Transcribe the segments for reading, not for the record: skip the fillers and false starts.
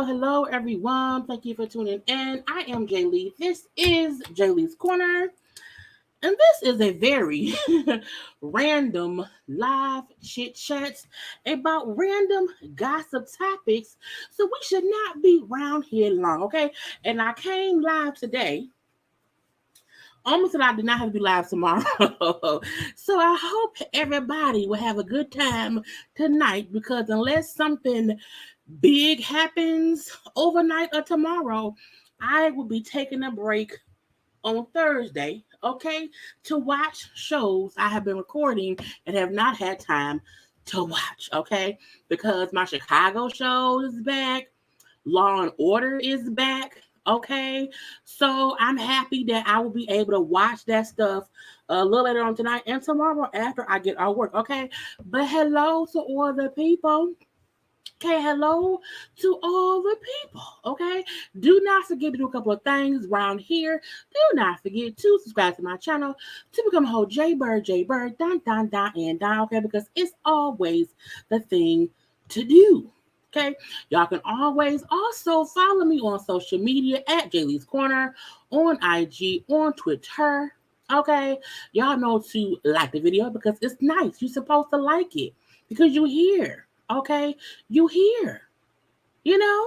Hello, everyone. Thank you for tuning in. I am Jaylee. This is JayLeesCorner, and this is a very random live chit chat about random gossip topics. So we should not be around here long, okay? And I came live today. Almost that I did not have to be live tomorrow. So I hope everybody will have a good time tonight, because unless something big happens overnight or tomorrow, I will be taking a break on Thursday, okay, to watch shows I have been recording and have not had time to watch, okay, because my Chicago show is back, Law and Order is back, okay, so I'm happy that I will be able to watch that stuff a little later on tonight and tomorrow after I get out of work, okay. But hello to all the people. Okay, hello to all the people, okay? Do not forget to do a couple of things around here. Do not forget to subscribe to my channel to become a whole JayBird, dun, okay? Because it's always the thing to do, okay? Y'all can always also follow me on social media at JayLeesCorner, on IG, on Twitter, okay? Y'all know to like the video because it's nice. You're supposed to like it because you're here. Okay, you here, you know,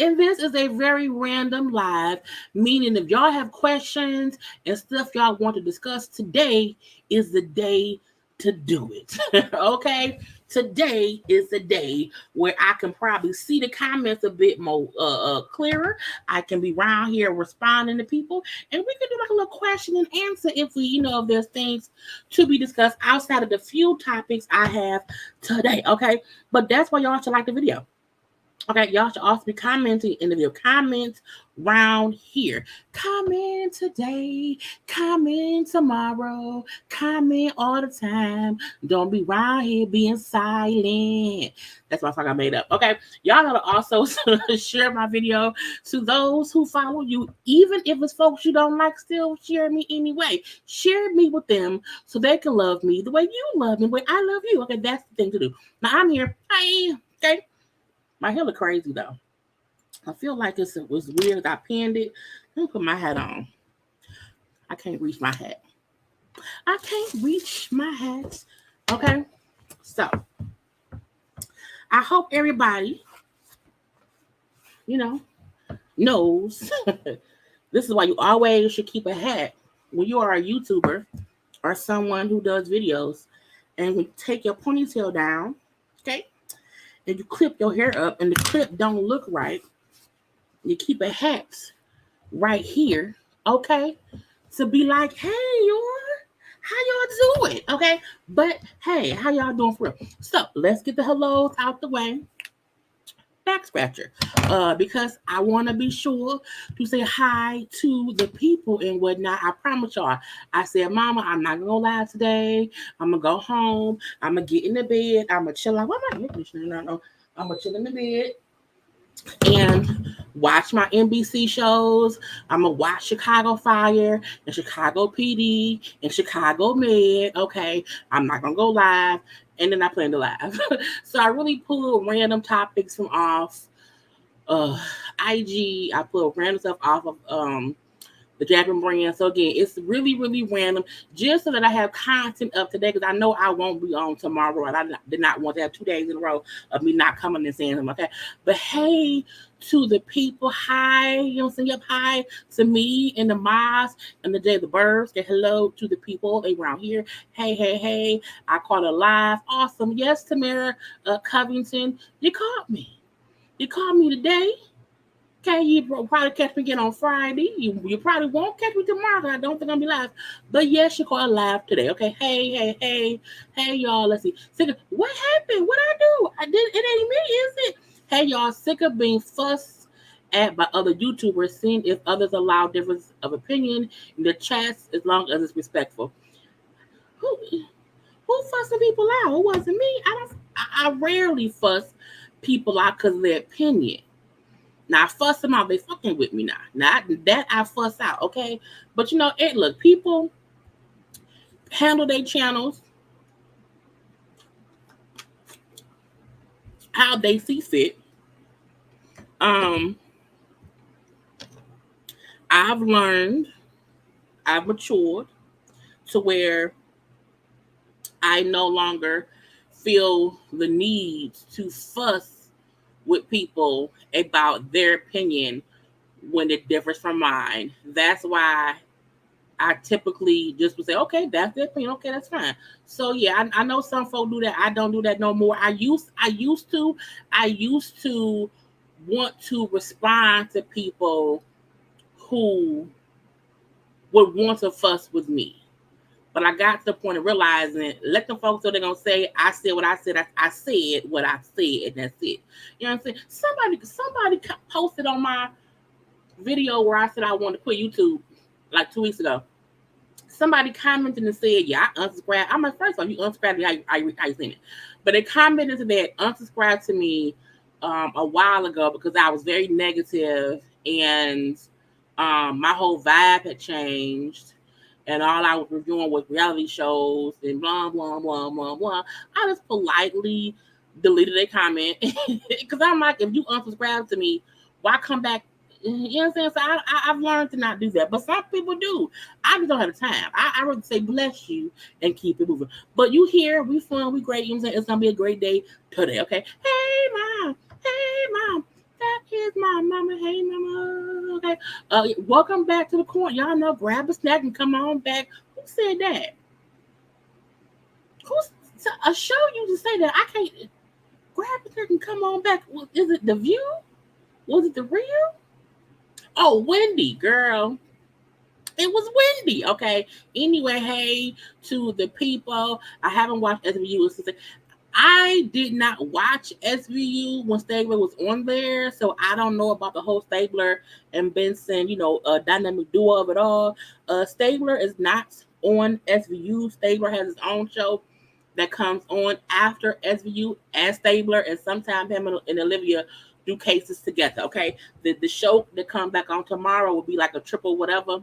and this is a very random live, meaning if y'all have questions and stuff y'all want to discuss, today is the day to do it. Okay, today is the day where I can probably see the comments a bit more clearer. I can be around here responding to people, and we can do like a little question and answer if we, if there's things to be discussed outside of the few topics I have today. Okay, but that's why y'all should like the video. Okay, y'all should also be commenting in the video. Comment round here. Comment today. Comment tomorrow. Comment all the time. Don't be around here being silent. That's what I made up. Okay, y'all gotta also share my video to those who follow you. Even if it's folks you don't like, still share me anyway. Share me with them so they can love me the way you love me, the way I love you. Okay, that's the thing to do. Now I'm here. Hi. Okay. My hair look crazy though. I feel like it was weird. I pinned it. Let me put my hat on. I can't reach my hat. I can't reach my hat. Okay. So I hope everybody, knows this is why you always should keep a hat when you are a YouTuber or someone who does videos, and you take your ponytail down, okay? And you clip your hair up and the clip don't look right, you keep a hat right here, okay? To be like, hey, how y'all doing? Okay, but hey, how y'all doing for real? So let's get the hellos out the way. Back scratcher, because I want to be sure to say hi to the people and whatnot. I promise y'all. I said, Mama, I'm not gonna lie today. I'm gonna go home. I'm gonna get in the bed. I'm gonna chill. Like, what am I doing? No. I'm gonna chill in the bed and watch my NBC shows. I'm gonna watch Chicago Fire and Chicago PD and Chicago Med. Okay, I'm not gonna go live, and then I plan to live. So I really pull random topics from off uh IG. I pull random stuff off of the Japan brand. So again, it's really random, just so that I have content up today, because I know I won't be on tomorrow, and I did not want to have 2 days in a row of me not coming and saying them. Okay, but hey to the people, hi, you know, send up hi to me and the Moss and the JayBirds. Say hello to the people around here. Hey, I caught a live. Awesome. Yes, Tamara Covington, you caught me. You called me today. Okay, you probably catch me again on Friday. You probably won't catch me tomorrow. I don't think I'll be live. But yes, you call live today. Okay, hey, y'all. Let's see. Sick of, what happened? What I do? It ain't me, is it? Hey, y'all. Sick of being fussed at by other YouTubers, seeing if others allow difference of opinion in the chats as long as it's respectful. Who fussing people out? It wasn't me. I rarely fuss people out because of their opinion. Now I fuss them out, they fucking with me now. Not that I fuss out, okay? But you know, look, people handle their channels how they see fit. Um, I've learned, I've matured to where I no longer feel the need to fuss with people about their opinion when it differs from mine. That's why I typically just would say, okay, that's their opinion. Okay, that's fine. So yeah, I know some folk do that. I don't do that no more. I used to want to respond to people who would want to fuss with me. But I got to the point of realizing, let them folks know they're gonna say, I said what I said. I said what I said, and that's it. You know what I'm saying? Somebody posted on my video where I said I wanted to quit YouTube like 2 weeks ago. Somebody commented and said, yeah, I unsubscribed. I'm like, first of all, you unsubscribed me, how you seen it? But they commented that unsubscribed to me a while ago because I was very negative, and my whole vibe had changed, and all I was doing was reality shows and blah, blah, blah, blah, blah. I just politely deleted a comment because I'm like, if you unsubscribe to me, why come back? You know what I'm saying? So I've learned to not do that. But some people do. I just don't have the time. I would say bless you and keep it moving. But you here, we fun, we great. You know what I'm saying? It's going to be a great day today, okay? Hey, Mom. That is my mama. Hey, Mama. Okay. Welcome back to the corner. Y'all know, grab a snack and come on back. Who said that? I show you to say that. I can't. Grab a snack and come on back. Is it The View? Was it The Real? Oh, Wendy, girl. It was Wendy. Okay. Anyway, hey to the people. I haven't watched SVU since I did not watch SVU when Stabler was on there, so I don't know about the whole Stabler and Benson, dynamic duo of it all. Stabler is not on SVU. Stabler has his own show that comes on after SVU as Stabler, and sometimes him and Olivia do cases together. Okay, the show that comes back on tomorrow will be like a triple whatever.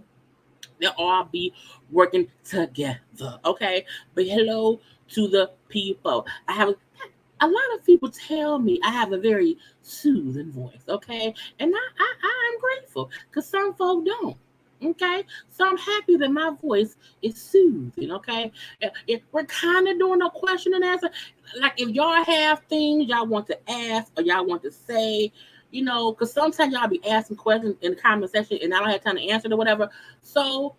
They'll all be working together. Okay, but hello to the people. I have a lot of people tell me I have a very soothing voice. Okay, and I'm grateful because some folk don't. Okay, so I'm happy that my voice is soothing. Okay, if we're kind of doing a question and answer, like if y'all have things y'all want to ask or y'all want to say, because sometimes y'all be asking questions in the comment section and I don't have time to answer it or whatever. So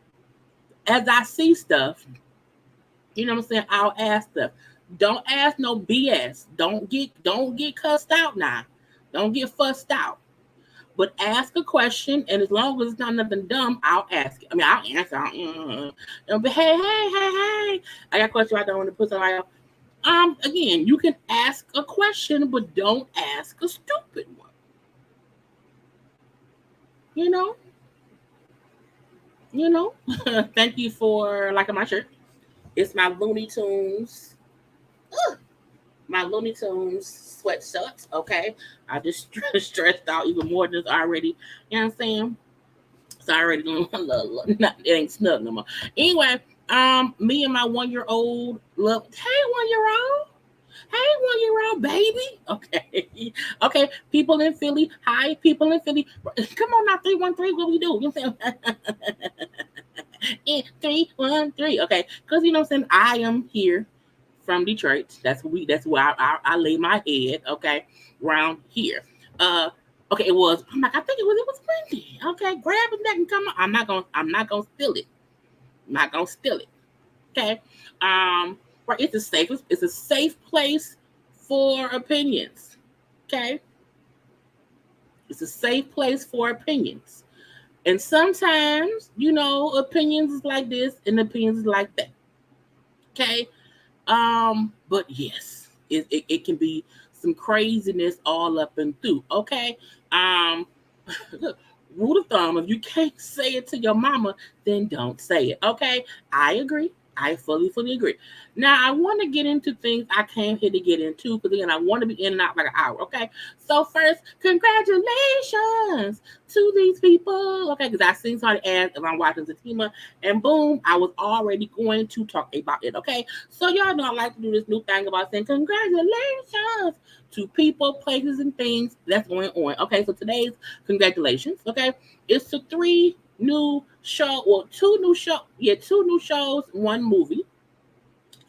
as I see stuff, you know what I'm saying, I'll ask stuff. Don't ask no BS. Don't get cussed out now. Don't get fussed out. but ask a question, and as long as it's not nothing dumb, I'll ask it. I mean, I'll answer. I'll be, hey. I got a question. I don't want to put somebody else. Again, you can ask a question, but don't ask a stupid one. You know, you know. Thank you for liking my shirt. It's my Looney Tunes. My Looney Tunes sweatshirt. Okay, I just stressed out even more than it's already. You know what I'm saying? It's already going. Not, it ain't snug no more. Anyway, me and my 1 year old love. Hey, 1 year old. Hey, 1 year old baby. Okay. Okay. People in Philly. Hi, people in Philly. Come on now, 313. What we do? You know what I'm saying? 313. Okay. Because you know what I'm saying? I am here from Detroit. That's where I lay my head, okay, around here. Uh okay, it was I'm like, I think it was windy. Okay, grab it neck and come on. I'm not gonna steal it. I'm not gonna steal it. Okay. Right, it's a safe place for opinions. Okay. It's a safe place for opinions. And sometimes, opinions is like this and opinions is like that. Okay. But yes, it can be some craziness all up and through. Okay. Um, look, rule of thumb: if you can't say it to your mama, then don't say it. Okay. I agree. I fully agree. Now I want to get into things I came here to get into because again I want to be in and out like an hour. Okay. So first, congratulations to these people. Okay, because I seen somebody ask if I'm watching Zatima, and boom, I was already going to talk about it. Okay. So y'all know I like to do this new thing about saying congratulations to people, places, and things that's going on. Okay, so today's congratulations. Okay, it's to two new shows, one movie.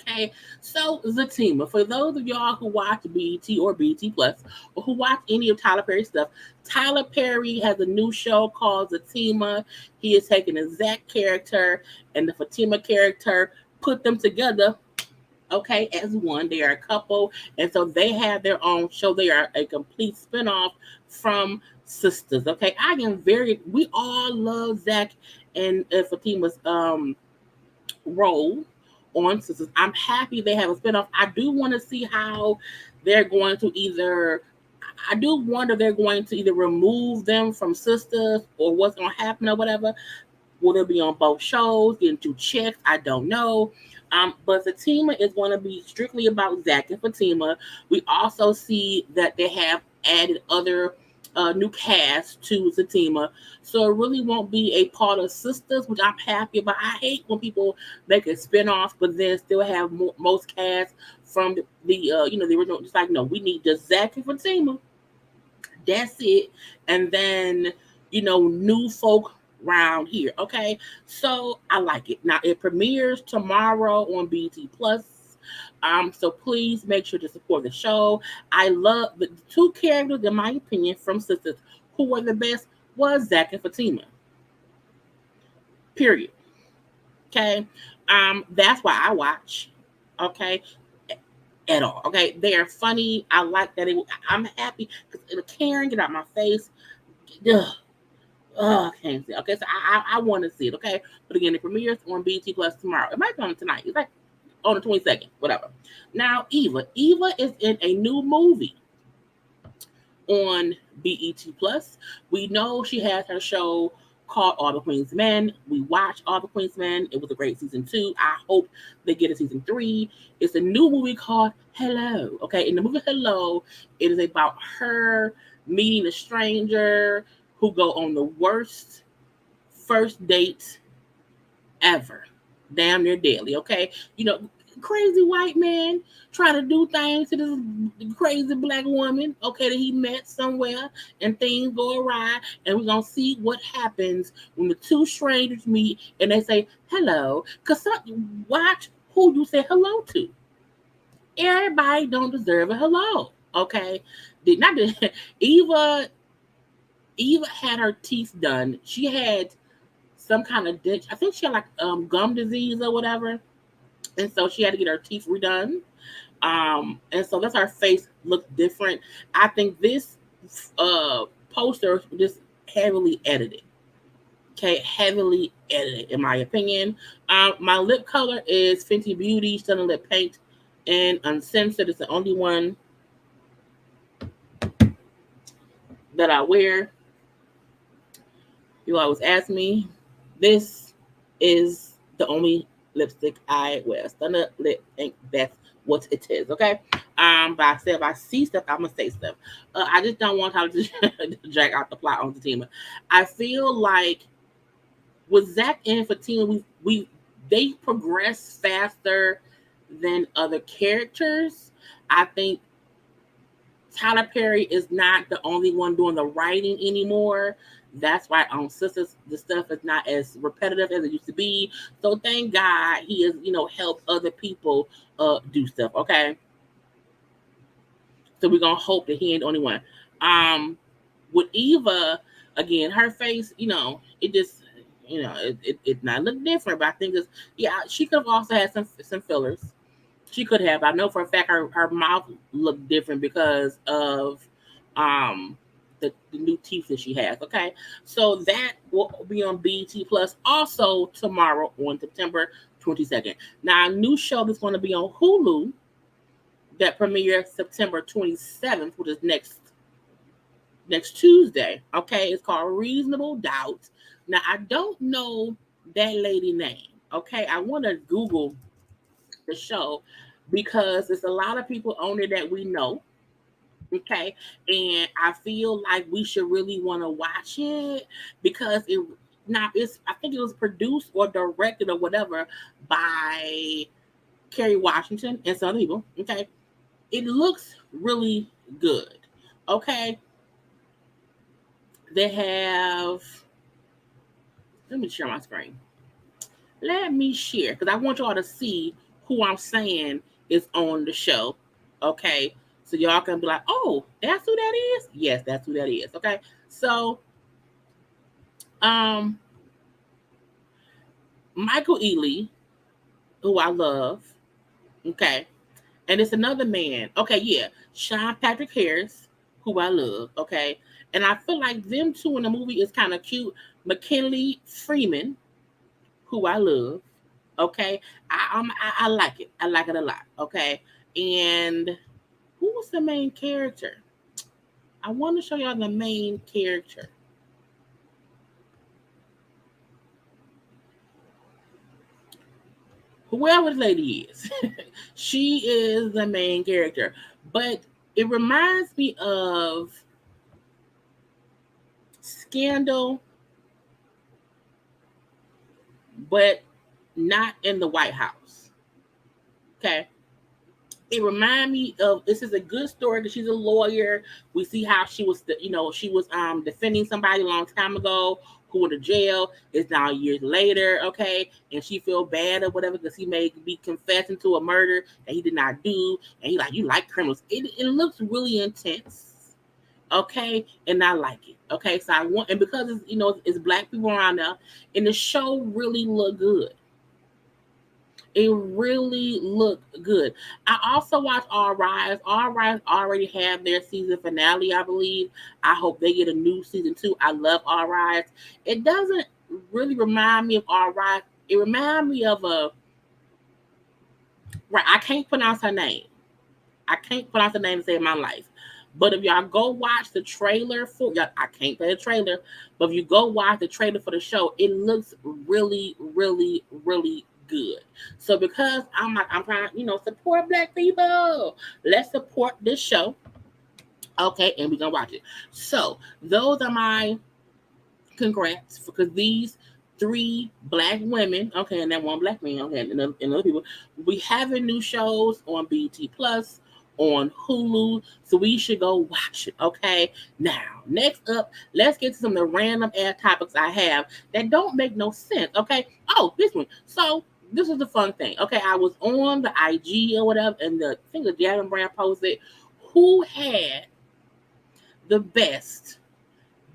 Okay, so Zatima, for those of y'all who watch BET or BET Plus, or who watch any of Tyler Perry's stuff, Tyler Perry has a new show called Zatima. He is taking the Zach character and the Fatima character, put them together, okay, as one. They are a couple, and so they have their own show. They are a complete spinoff from Sisters. Okay, we all love Zach and Fatima's role on Sisters. I'm happy they have a spinoff. I do want to see how they're going to either. I do wonder they're going to either remove them from Sisters or what's going to happen or whatever. Will it be on both shows? Getting two checks? I don't know. But Fatima is going to be strictly about Zach and Fatima. We also see that they have added other new cast to Fatima. So it really won't be a part of Sisters, which I'm happy about. I hate when people make a spinoff, but then still have most cast from the original. Just like, no, we need just Zach and Fatima. That's it. And then, new folk round here. Okay. So I like it. Now it premieres tomorrow on BT Plus. So please make sure to support the show. I love the two characters, in my opinion, from Sisters who were the best was Zach and Fatima. Period. Okay. That's why I watch. Okay. At all. Okay. They are funny. I like that. I'm happy because Karen, get out my face. Ugh. Oh, I can't see. Okay, so I want to see it. Okay, but again, it premieres on BT Plus tomorrow. It might be on tonight. It's like on the 22nd, whatever. Now, Eva is in a new movie on BET Plus. We know she has her show called All the Queen's Men. We watched All the Queen's Men. It was a great season 2. I hope they get a season 3. It's a new movie called Hello. Okay, in the movie Hello, it is about her meeting a stranger who go on the worst first date ever. Damn near deadly, okay? Crazy white man trying to do things to this crazy black woman, okay, that he met somewhere, and things go awry, and we're gonna see what happens when the two strangers meet and they say hello. Because watch who you say hello to. Everybody don't deserve a hello, okay? Eva had her teeth done. She had some kind of I think she had like gum disease or whatever, and so she had to get her teeth redone. And so that's her face looked different. I think this poster just heavily edited. Okay, heavily edited in my opinion. My lip color is Fenty Beauty Stunning Lip Paint and Uncensored. It's the only one that I wear. You always ask me. This is the only lipstick I wear. Stunner Lip Paint. That's what it is. Okay. But I said if I see stuff, I'm gonna say stuff. I just don't want how to drag out the plot on the team. I feel like with Zach and Fatima, they progress faster than other characters. I think Tyler Perry is not the only one doing the writing anymore. That's why on Sisters, the stuff is not as repetitive as it used to be. So thank God he has, helped other people do stuff. Okay. So we're gonna hope that he ain't the only one. With Eva, again, her face, it just, it not look different, but I think it's, she could have also had some fillers. She could have. I know for a fact her mouth looked different because of the new teeth that she has. Okay. So that will be on BET Plus also tomorrow on September 22nd. Now, a new show that's going to be on Hulu that premieres September 27th, which is next Tuesday. Okay. It's called Reasonable Doubt. Now, I don't know that lady name. Okay. I want to Google the show because there's a lot of people on it that we know. Okay. And I feel like we should really want to watch it because I think it was produced or directed or whatever by Kerry Washington and some other people. Okay. It looks really good. Okay. They have, let me share my screen. Let me share because I want y'all to see who I'm saying is on the show. Okay. So y'all can be like, oh, that's who that is? Yes, that's who that is. Okay. So Michael Ealy, who I love. Okay. And it's another man. Okay, yeah. Sean Patrick Harris, who I love. Okay. And I feel like them two in the movie is kind of cute. McKinley Freeman, who I love. Okay. I like it. I like it a lot. Okay. And who was the main character? I want to show y'all the main character. Whoever the lady is, she is the main character. But it reminds me of Scandal, but not in the White House. Okay. It reminds me of, this is a good story because she's a lawyer. We see how she was defending somebody a long time ago who went to jail. It's now years later, okay, and she feel bad or whatever because he may be confessing to a murder that he did not do, and he like, you like criminals. It looks really intense, okay, and I like it, okay. So I want, and because it's black people around there, and the show really look good. It really looked good. I also watched All Rise. All Rise already have their season finale, I believe. I hope they get a new season 2. I love All Rise. It doesn't really remind me of All Rise. It reminds me of I can't pronounce her name. I can't pronounce the name to save my life. But if y'all go watch the trailer for, I can't play the trailer, but if you go watch the trailer for the show, it looks really, really, really good. So because I'm trying to, support black people, let's support this show. Okay, and we're gonna watch it. So those are my congrats because these 3 black women, okay, and then 1 black man, okay, and other people, we having new shows on BET Plus, on Hulu, so we should go watch it. Okay, now next up, let's get to some of the random ass topics I have that don't make no sense. Okay, this one. So this is the fun thing. Okay, I was on the IG or whatever, and I think the Javin Brand posted who had the best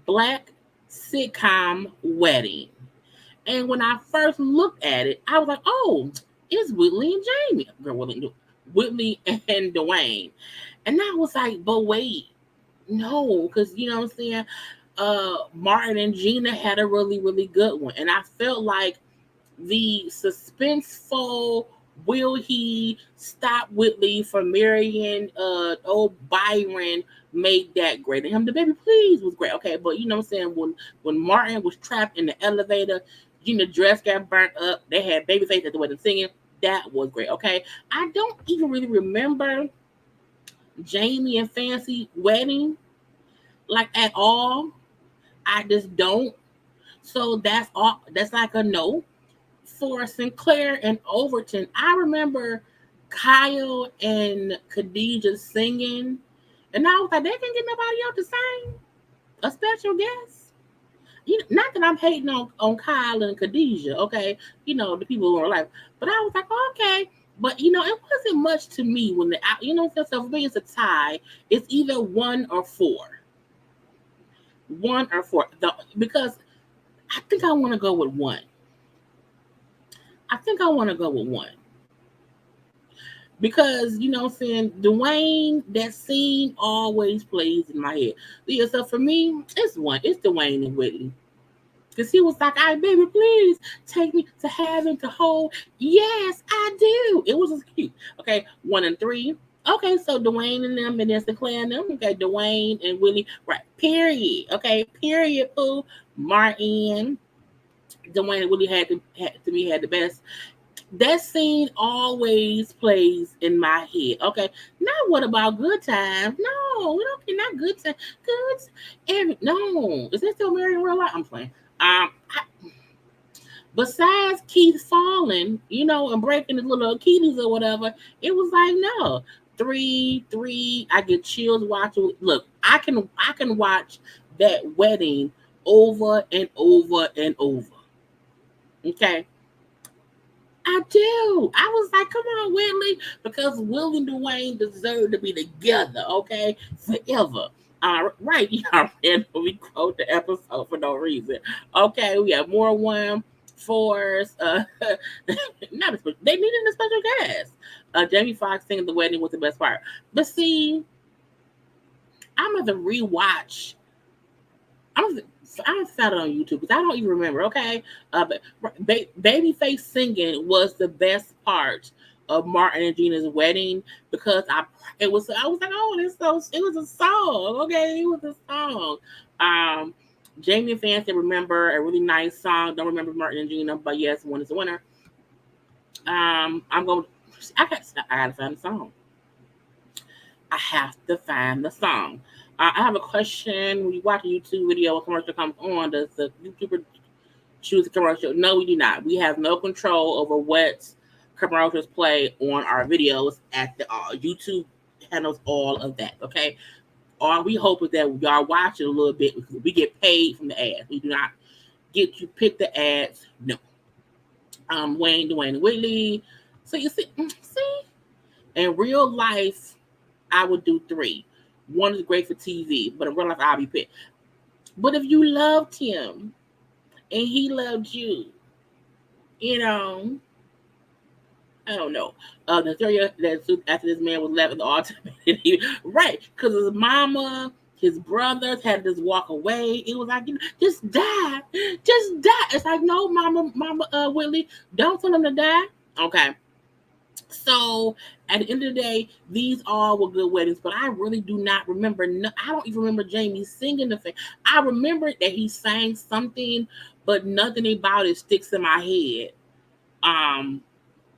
black sitcom wedding. And when I first looked at it, I was like, oh, it's Whitley and Jamie. Whitley and Dwayne. And I was like, but wait, No, because you know what I'm saying. Martin and Gina had a really, really good one, and I felt like the suspenseful will he stop Whitley from marrying old Byron made that great. And him, the baby please was great. Okay, but you know what I'm saying, when Martin was trapped in the elevator, Gina dress got burnt up, they had Babyface at the wedding singing. That was great. Okay. I don't even really remember Jamie and Fancy wedding like at all. I just don't. So that's all. That's like a no. For Sinclair and Overton, I remember Kyle and Khadijah singing, and I was like, they can get nobody else to sing a special guest. You know, not that I'm hating on Kyle and Khadijah, okay? You know, the people who are alive, but I was like, okay. But you know, it wasn't much to me when you know, so for me it's a tie. It's either one or four. Because I think I want to go with one. I think I want to go with one. Because you know what I'm saying, Dwayne, that scene always plays in my head. Yeah, so for me, it's Dwayne and Whitley. Because he was like, "All right, baby, please take me to heaven to hold." Yes, I do. It was just cute. Okay, 1 and 3. Okay, so Dwayne and them, and then Sinclair and them. Okay, Dwayne and Whitley. Right. Period. Okay. Period. Pooh. Martin. Dwayne and Whitley had the best. That scene always plays in my head. Okay, now what about Good Times? No, we don't get not Good Times. No, is that still married in real life? I'm playing. Besides Keith falling, you know, and breaking his little Achilles or whatever, it was like no. Three. I get chills watching. Look, I can watch that wedding over and over and over. Okay, I do. I was like, come on, Whitley, because Will and Dwayne deserve to be together, okay, forever. Right, y'all randomly quote the episode for no reason. Okay, we have more one fours. Not a special. They needed a special guest. Jamie Foxx singing the wedding was the best part. But see, I'm gonna rewatch. I'm I found it on YouTube because I don't even remember. Okay, but Babyface singing was the best part of Martin and Gina's wedding because I was like, oh, it was a song. Okay, it was a song. Um, Jamie and Fancy remember a really nice song. Don't remember Martin and Gina, but yes, one is the winner. I'm going. I gotta find the song. I have to find the song. I have a question. When you watch a YouTube video, a commercial comes on, does the YouTuber choose a commercial? No, we do not. We have no control over what commercials play on our videos at the YouTube handles all of that. Okay. All we hope is that y'all watch it a little bit because we get paid from the ads. We do not get to pick the ads. No. Dwayne and Whitley. So you see, in real life, I would do 3. One is great for TV, but in real life, I'll be picked. But if you loved him and he loved you, you know, I don't know. The story that after this man was left in the ultimate, right? Because his mama, his brothers had to just walk away. It was like, just die, just die. It's like, no, mama, Whitley, don't tell him to die. Okay. So at the end of the day, these all were good weddings, but I really do not remember. I don't even remember Jamie singing the thing. I remember that he sang something, but nothing about it sticks in my head,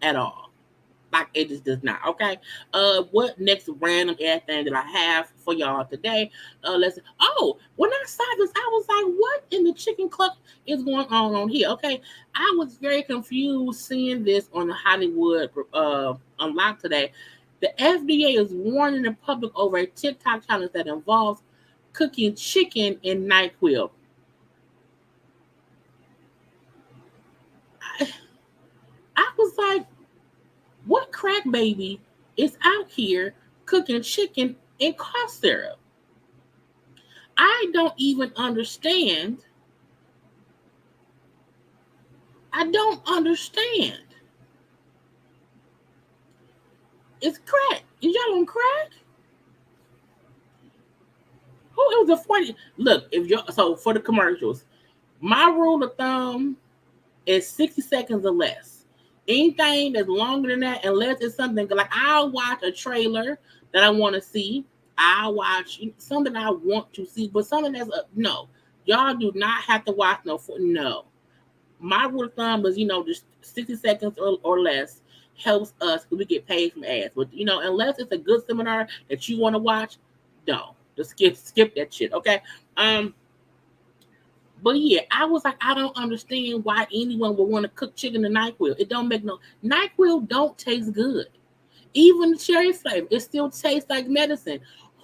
at all. Like it just does not. Okay. What next random ass thing that I have for y'all today? Let's. Oh, when I saw this, I was like, "What in the chicken club is going on here?" Okay, I was very confused seeing this on the Hollywood Unlocked today. The FDA is warning the public over a TikTok challenge that involves cooking chicken in NyQuil. I, I was like, what crack baby is out here cooking chicken in cough syrup? I don't even understand. I don't understand. It's crack. Is y'all on crack? Who it was a 40? Look, if you're so for the commercials, my rule of thumb is 60 seconds or less. Anything that's longer than that, unless it's something like I'll watch a trailer that I want to see. I'll watch something I want to see, but something that's no. Y'all do not have to watch no. My rule of thumb is just 60 seconds or less helps us because we get paid from ads. But unless it's a good seminar that you want to watch, no, just skip that shit. Okay. Um, but yeah, I was like, I don't understand why anyone would want to cook chicken in NyQuil. It don't make no NyQuil don't taste good. Even the cherry flavor, it still tastes like medicine.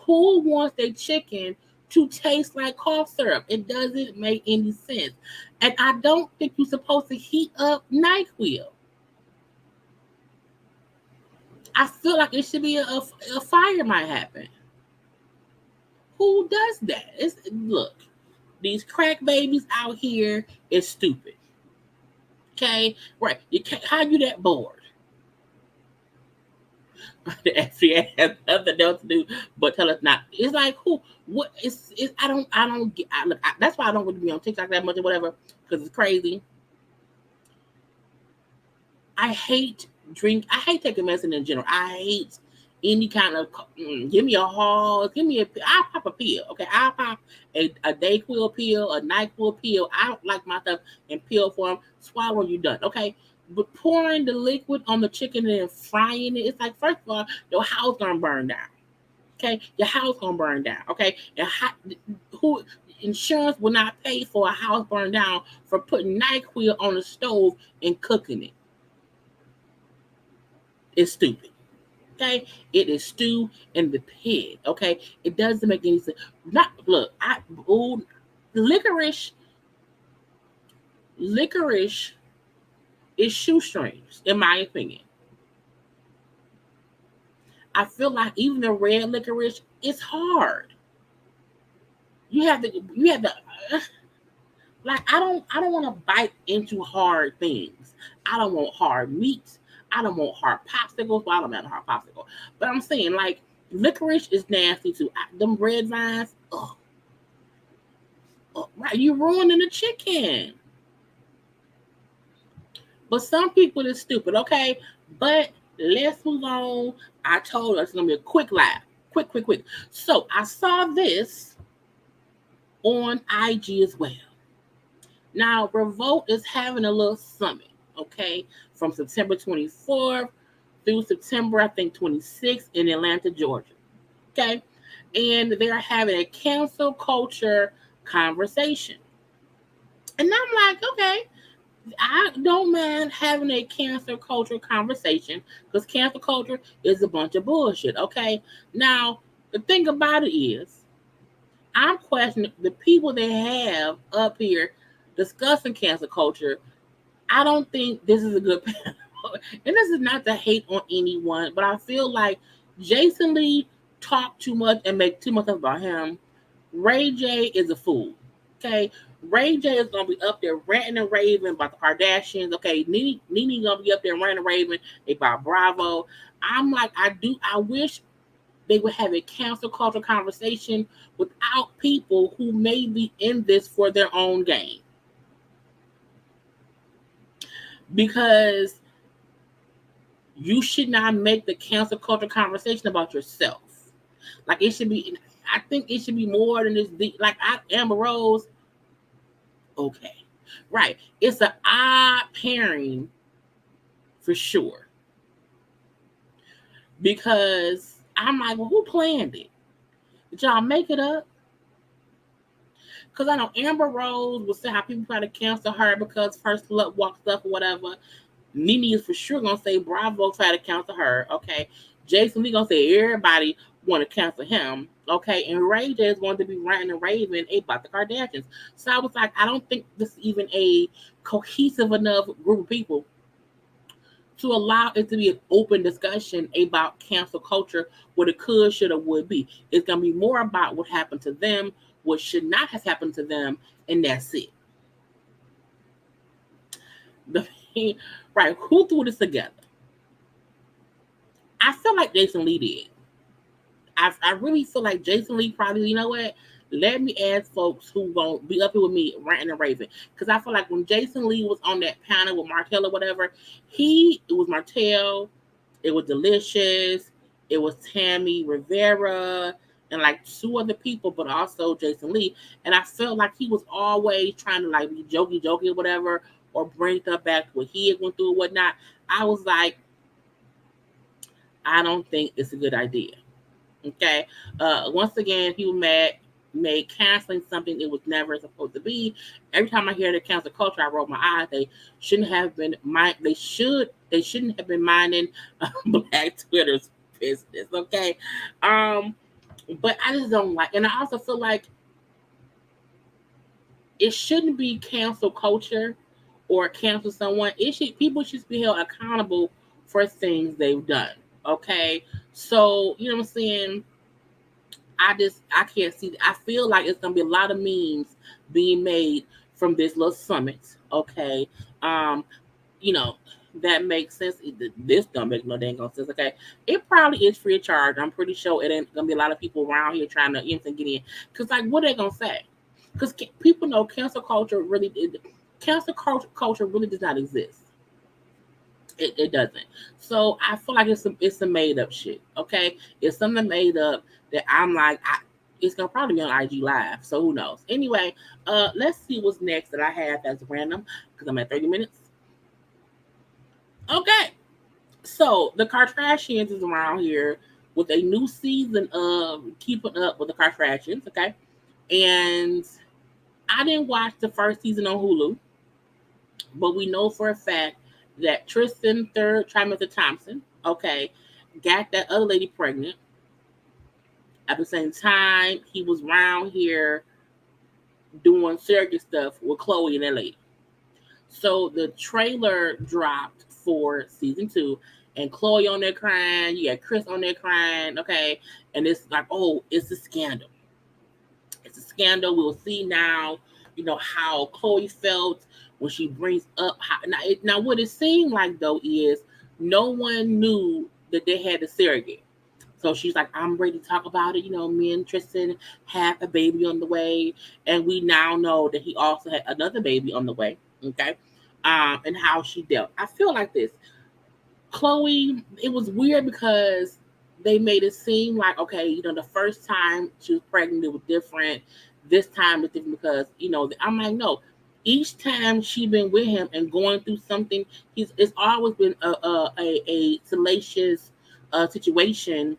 Who wants their chicken to taste like cough syrup? It doesn't make any sense. And I don't think you're supposed to heat up NyQuil. I feel like it should be a fire might happen. Who does that? Look, these crack babies out here is stupid. Okay, right? You can't. How you that bored? The FDA has nothing else to do but tell us not. It's like who? What? It's I don't get. Look, that's why I don't really be on TikTok that much or whatever because it's crazy. I hate I hate taking medicine in general. I hate any kind of give me a horse, give me I'll pop a pill. Okay, I'll pop a Dayquil pill, a NyQuil pill. I don't like my stuff in pill form. Swallow, you done. Okay. But pouring the liquid on the chicken and frying it, it's like first of all, your house gonna burn down. Okay, your house gonna burn down. Okay, and who insurance will not pay for a house burned down for putting NyQuil on the stove and cooking it. It's stupid. Okay, it is stew in the pig. Okay, it doesn't make any sense. Not look, licorice, licorice is shoestrings, in my opinion. I feel like even the red licorice is hard. You have to like I don't want to bite into hard things. I don't want hard meats. I don't want hard popsicles. Well, I don't want a hard popsicle. But I'm saying like licorice is nasty too. Them red vines, right, you ruining the chicken. But some people is stupid, okay? But let's move on. I told us it's gonna be a quick laugh. Quick. So I saw this on IG as well. Now, Revolt is having a little summit, okay, from September 24th through September, I think, 26th in Atlanta, Georgia, okay? And they're having a cancel culture conversation. And I'm like, okay, I don't mind having a cancel culture conversation because cancel culture is a bunch of bullshit, okay? Now, the thing about it is, I'm questioning the people they have up here discussing cancel culture. I don't think this is a good panel. And this is not to hate on anyone, but I feel like Jason Lee talked too much and make too much about him. Ray J is a fool. Okay. Ray J is gonna be up there ranting and raving about the Kardashians. Okay, Nene gonna be up there ranting and raving about Bravo. I'm like, I wish they would have a cancel culture conversation without people who may be in this for their own gain. Because you should not make the cancel culture conversation about yourself. Like it should be, I think it should be more than this. Like Amber Rose, okay, right? It's an odd pairing for sure. Because I'm like, well, who planned it? Did y'all make it up? Because I know Amber Rose will say how people try to cancel her because first slut walk stuff or whatever. Nene is for sure gonna say Bravo try to cancel her. Okay, Jason Lee gonna say everybody want to cancel him. Okay, and Ray J is going to be ranting and raving about the Kardashians. So I was like, I don't think this is even a cohesive enough group of people to allow it to be an open discussion about cancel culture, what it could, should, or would be. It's gonna be more about what happened to them, what should not have happened to them, and that's it. Right, who threw this together? I feel like Jason Lee did. I really feel like Jason Lee probably, you know what? Let me ask folks who won't be up here with me ranting and raving. Because I feel like when Jason Lee was on that panel with Martell or whatever, it was Martell, it was Delicious, it was Tammy Rivera, and like two other people, but also Jason Lee. And I felt like he was always trying to like be jokey or whatever, or bring stuff back to what he had went through or whatnot. I was like, I don't think it's a good idea. Okay. Once again, people made canceling something it was never supposed to be. Every time I hear the cancel culture, I roll my eyes. They shouldn't have been they shouldn't have been minding Black Twitter's business. Okay. Um, but I just don't like, and I also feel like it shouldn't be cancel culture or cancel someone. It should People should be held accountable for things they've done. Okay. So, you know what I'm saying? I can't see. I feel like it's gonna be a lot of memes being made from this little summit. Okay, um, you know that makes sense. This don't make no dang sense. Okay, it probably is free of charge. I'm pretty sure it ain't gonna be a lot of people around here trying to get in. Cause like, what are they gonna say? Because people know cancel culture really does not exist. It doesn't. So I feel like it's some made up shit. Okay, it's something made up that I'm like, it's gonna probably be on IG Live. So who knows? Anyway, let's see what's next that I have that's random because I'm at 30 minutes. Okay, so the Kardashians is around here with a new season of Keeping Up with the Kardashians. Okay, and I didn't watch the first season on Hulu, but we know for a fact that Tristan third trimester Thompson, okay, got that other lady pregnant. At the same time, he was around here doing surrogate stuff with Chloe and that lady. So the trailer dropped for season 2, and Chloe on there crying. You got Chris on there crying. Okay, and it's like, oh, it's a scandal. It's a scandal. We'll see now. How Chloe felt when she brings up how now what it seemed like though is no one knew that they had a surrogate. So she's like, I'm ready to talk about it. Me and Tristan have a baby on the way. And we now know that he also had another baby on the way. Okay. And how she dealt. I feel like this. Chloe, it was weird because they made it seem like, okay, the first time she was pregnant, it was different. This time it's different because, I'm like, no. Each time she been with him and going through something, it's always been a salacious situation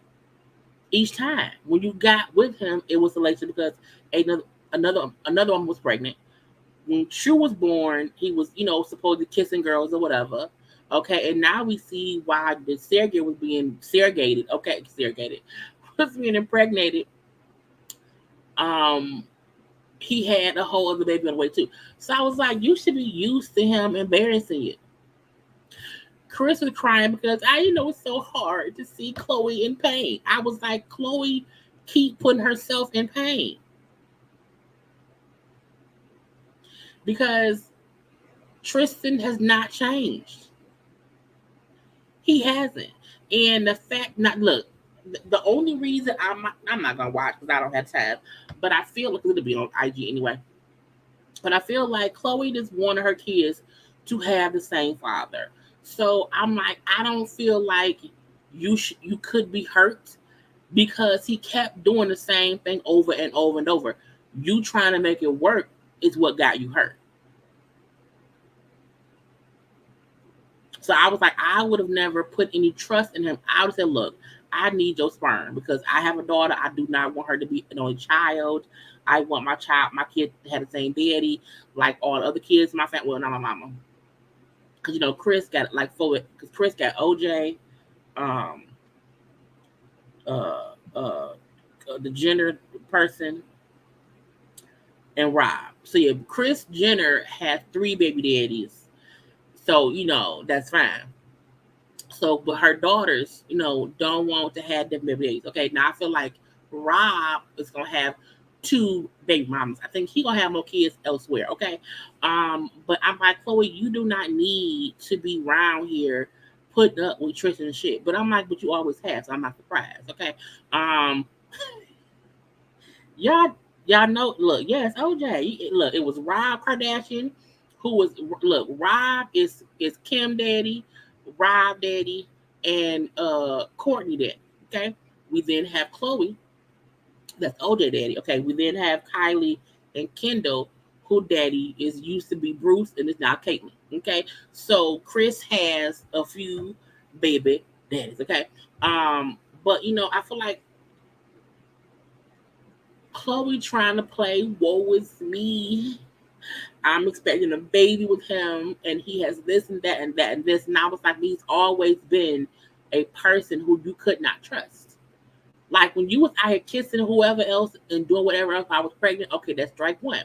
each time. When you got with him, it was salacious because another one was pregnant. When True was born, he was, supposed to kissing girls or whatever. Okay, and now we see why the surrogate was being surrogated. Okay, surrogated was being impregnated. Um, he had a whole other baby on the way too. So I was like, you should be used to him embarrassing you. Chris was crying because it's so hard to see Chloe in pain. I was like, Chloe keep putting herself in pain because Tristan has not changed. He hasn't. And the fact, not look, the only reason I'm not gonna watch because I don't have time, but I feel like it'll be on IG anyway. But I feel like Chloe just wanted her kids to have the same father. So I'm like, I don't feel like you could be hurt because he kept doing the same thing over and over and over. You trying to make it work is what got you hurt. So I was like, I would have never put any trust in him. I would have said, look, I need your sperm because I have a daughter. I do not want her to be an only child. I want my kid to have the same daddy like all the other kids in my family. Well, not my mama. Because, Chris got like because Chris got OJ, um, uh, uh, the Jenner person, and Rob. So yeah, Chris Jenner had 3 baby daddies. So, that's fine. So, but her daughters, don't want to have them baby babies. Okay, now I feel like Rob is gonna have 2 baby mamas. I think he gonna have more kids elsewhere. Okay, but I'm like, Chloe, you do not need to be around here putting up with Tristan and shit. But I'm like, but you always have, so I'm not surprised. Okay, um, y'all. Y'all know, look, yes, OJ. Look, it was Rob Kardashian, who was, look, Rob is Kim daddy, Rob daddy, and Courtney daddy. Okay. We then have Chloe, that's OJ daddy. Okay. We then have Kylie and Kendall, who daddy is used to be Bruce and is now Caitlyn. Okay. So Chris has a few baby daddies. Okay. But I feel like Chloe trying to play woe is me. I'm expecting a baby with him, and he has this and that and that and this. And I was like, he's always been a person who you could not trust. Like when you was out here kissing whoever else and doing whatever else, I was pregnant. Okay, that's strike one.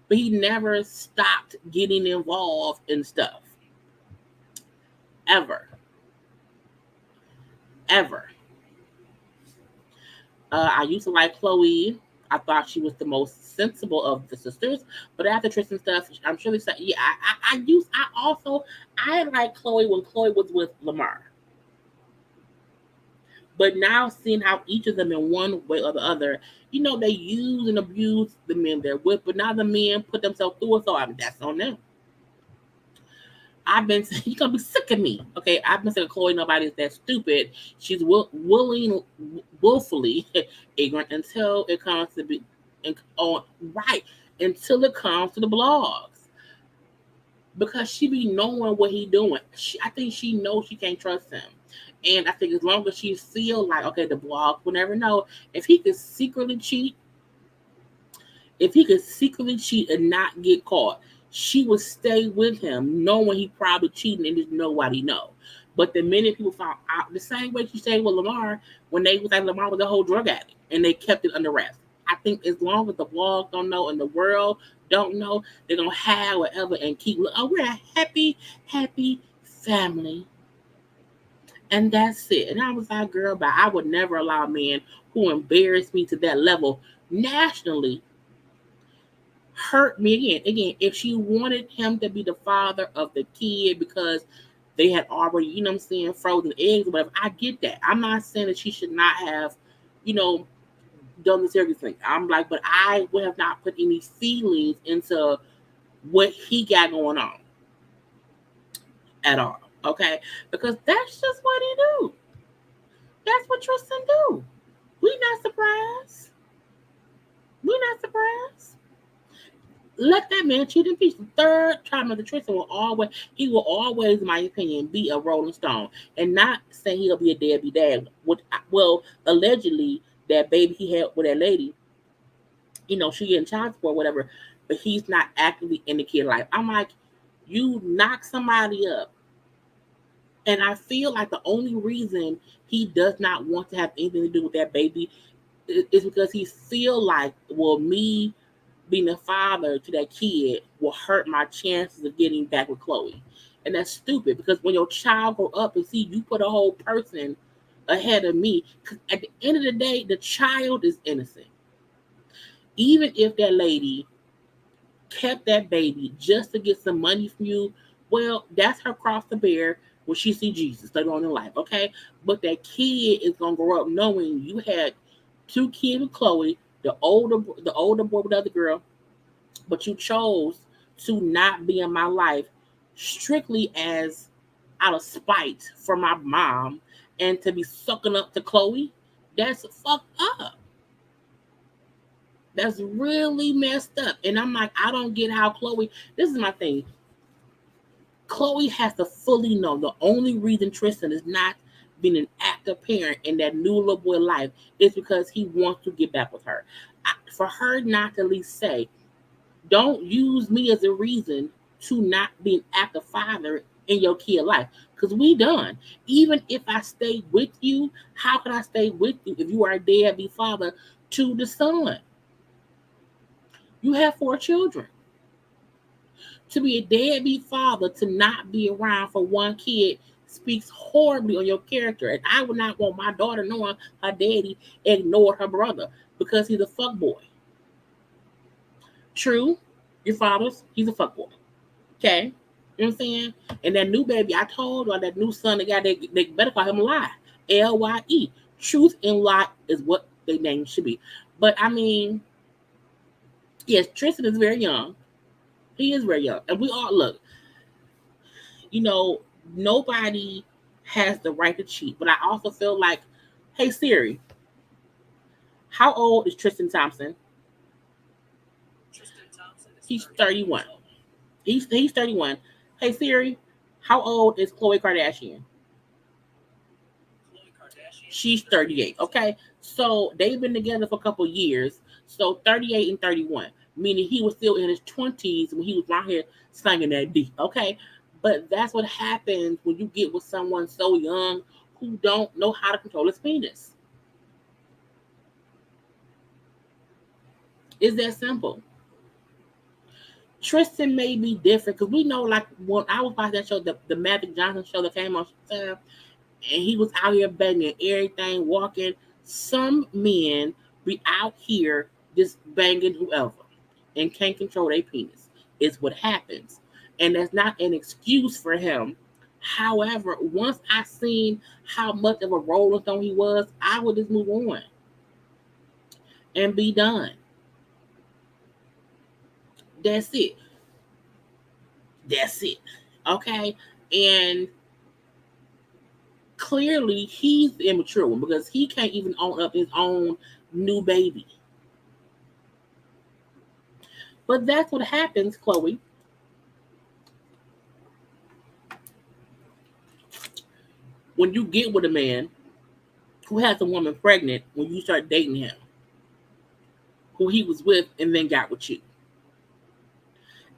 But he never stopped getting involved in stuff. Ever. Ever. I used to like Chloe. I thought she was the most sensible of the sisters, but after Tristan stuff, I'm sure they said, yeah. I like Chloe when Chloe was with Lamar, but now seeing how each of them in one way or the other, they use and abuse the men they're with, but now the men put themselves through it, so that's on them. I've been you're gonna be sick of me. Okay, I've been saying Chloe, nobody's that stupid. She's willfully ignorant until it comes to be on right until it comes to the blogs. Because she be knowing what he doing. I think she knows she can't trust him. And I think as long as she feel like, okay, the blog will never know. If he could secretly cheat and not get caught, she would stay with him, knowing he probably cheating and just nobody know. But the minute people found out, the same way she stayed with Lamar, when they was like Lamar was a whole drug addict, and they kept it under wraps. I think as long as the blog don't know and the world don't know, they're gonna have whatever and keep. Oh, we're a happy, happy family, and that's it. And I was like, girl, but I would never allow men who embarrass me to that level nationally hurt me again. Again, if she wanted him to be the father of the kid because they had already, frozen eggs or whatever, I get that. I'm not saying that she should not have, done the serious thing. I'm like, but I would have not put any feelings into what he got going on at all. Okay? Because that's just what he do. That's what Tristan do. We not surprised. Let that man cheat in peace. The third time of the Tristan will always, in my opinion, be a Rolling Stone, and not say he'll be a deadbeat dad. Well, allegedly that baby he had with that lady, she getting child support, whatever, but he's not actively in the kid life. I'm like, you knock somebody up, and I feel like the only reason he does not want to have anything to do with that baby is because he feel like, well, me being a father to that kid will hurt my chances of getting back with Chloe. And that's stupid because when your child grow up and see you put a whole person ahead of me, because at the end of the day, the child is innocent. Even if that lady kept that baby just to get some money from you, well, that's her cross to bear when she see Jesus later on in life, okay? But that kid is gonna grow up knowing you had two kids with Chloe, the older boy with the other girl, but you chose to not be in my life strictly as out of spite for my mom and to be sucking up to Chloe. That's fucked up. That's really messed up. And I'm like, I don't get how Chloe, this is my thing. Chloe has to fully know the only reason Tristan is not being an active parent in that new little boy life is because he wants to get back with her. For her not to at least say, don't use me as a reason to not be an active father in your kid life. Because we done. Even if I stay with you, how can I stay with you if you are a deadbeat father to the son? You have 4 children. To be a deadbeat father, to not be around for one kid speaks horribly on your character. And I would not want my daughter knowing her daddy ignored her brother because he's a fuckboy. True, your father's, he's a fuckboy. Okay? You know what I'm saying? And that new baby, I told her, that new son, they better call him Lie. Lye. Truth and lie is what their name should be. But I mean, Yes, Tristan is very young. He is very young. And we all look, you know, nobody has the right to cheat. But I also feel like, hey Siri, how old is Tristan Thompson? He's 31. He's 31. Hey Siri, how old is Khloe Kardashian? She's 38. Okay. So they've been together for a couple years. So 38 and 31. Meaning he was still in his 20s when he was right here slanging that D. Okay. But that's what happens when you get with someone so young who don't know how to control his penis. It's that simple. Tristan may be different because we know, like, when I was watching that show, the Magic Johnson show that came on, and he was out here banging everything, walking. Some men be out here just banging whoever and can't control their penis. Is what happens, and that's not an excuse for him. However, once I seen how much of a rolling stone he was, I would just move on and be done. That's it. That's it. Okay. And clearly he's the immature one because he can't even own up his own new baby. But that's what happens, Chloe. When you get with a man who has a woman pregnant when you start dating him, who he was with and then got with you.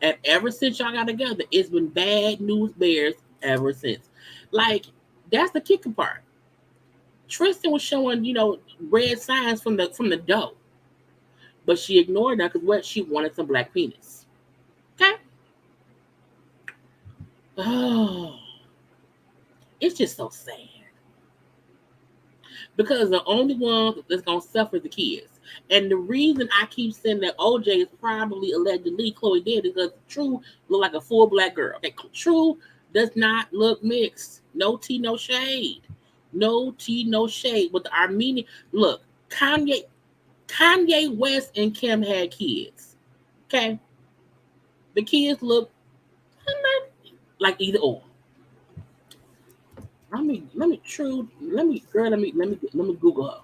And ever since y'all got together, it's been bad news bears ever since. Like, that's the kicking part. Tristan was showing, red signs from the dough. But she ignored that because what she wanted some black penis. Okay? Oh, it's just so sad. Because the only one that's gonna suffer is the kids. And the reason I keep saying that OJ is probably allegedly Chloe did is because True look like a full black girl. Okay, True does not look mixed. No tea, no shade. No tea, no shade. But the Armenian look, Kanye West and Kim had kids. Okay. The kids look like either or. Let me Google her.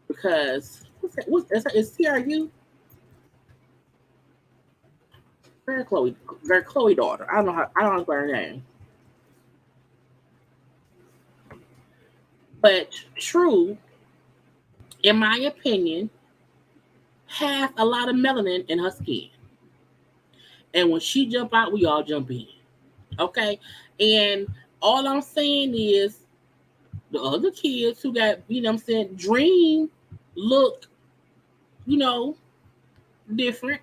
Because what's that? Is TRU? Their Chloe daughter. I don't know her name. But True, in my opinion, has a lot of melanin in her skin. And when she jump out, we all jump in. Okay? And all I'm saying is the other kids who got, I'm saying, Dream look, different.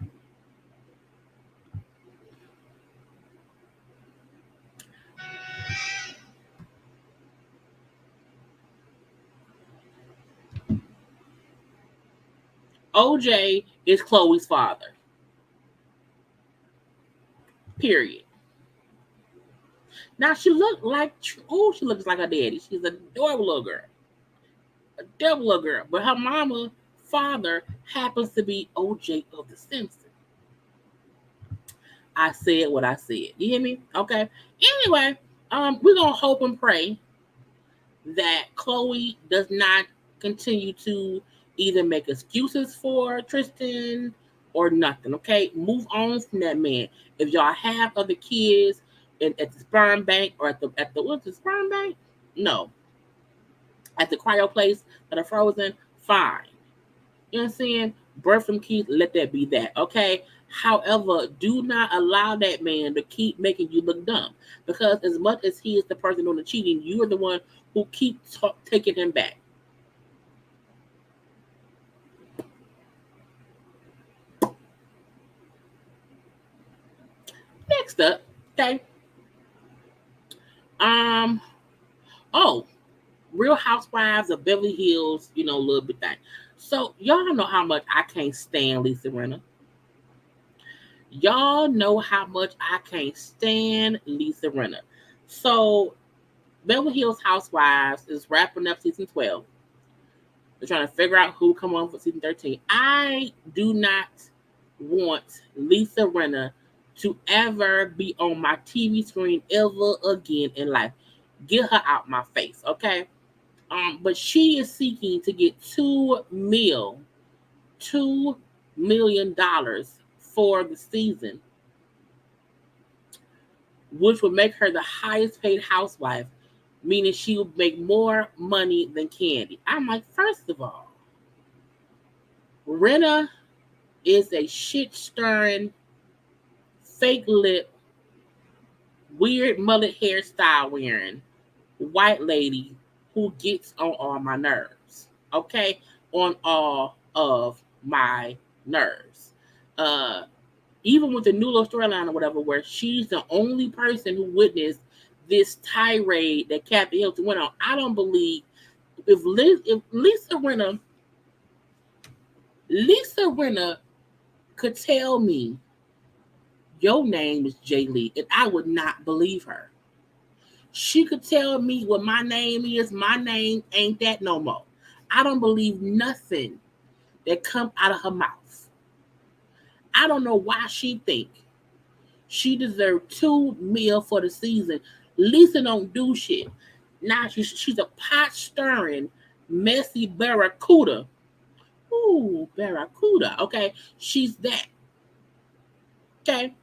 OJ is Chloe's father. Period. Now she looks like she looks like her daddy. She's a adorable little girl. Adorable little girl. But her mama, father happens to be OJ of the Simpsons. I said what I said. You hear me? Okay. Anyway, we're gonna hope and pray that Chloe does not continue to either make excuses for Tristan or nothing. Okay, move on from that man. If y'all have other kids at the sperm bank or at the what's the sperm bank? No, at the cryo place that are frozen, fine. You know what I'm saying? Birth from kids, let that be that. Okay. However, do not allow that man to keep making you look dumb. Because as much as he is the person doing the cheating, you are the one who keeps taking him back. Next up, okay. Oh, Real Housewives of Beverly Hills, little bit thing. So y'all know how much I can't stand Lisa Rinna. Y'all know how much I can't stand Lisa Rinna. So Beverly Hills Housewives is wrapping up season 12. They're trying to figure out who come on for season 13. I do not want Lisa Rinna to ever be on my TV screen ever again in life. Get her out my face, okay? But she is seeking to get $2 million for the season, which would make her the highest paid housewife, meaning she would make more money than Kandi. I'm like, first of all, Rinna is a shit stirring, fake lip, weird mullet hairstyle wearing white lady who gets on all my nerves. Okay? On all of my nerves. Uh Even with the new little storyline or whatever, where she's the only person who witnessed this tirade that Kathy Hilton went on. I don't believe if Lisa Rinna could tell me your name is Jaylee, and I would not believe her. She could tell me what my name is. My name ain't that no more. I don't believe nothing that come out of her mouth. I don't know why she think she deserved $2 million for the season. Lisa don't do shit. Now she's a pot stirring, messy barracuda. Ooh, barracuda. Okay, she's that. Okay,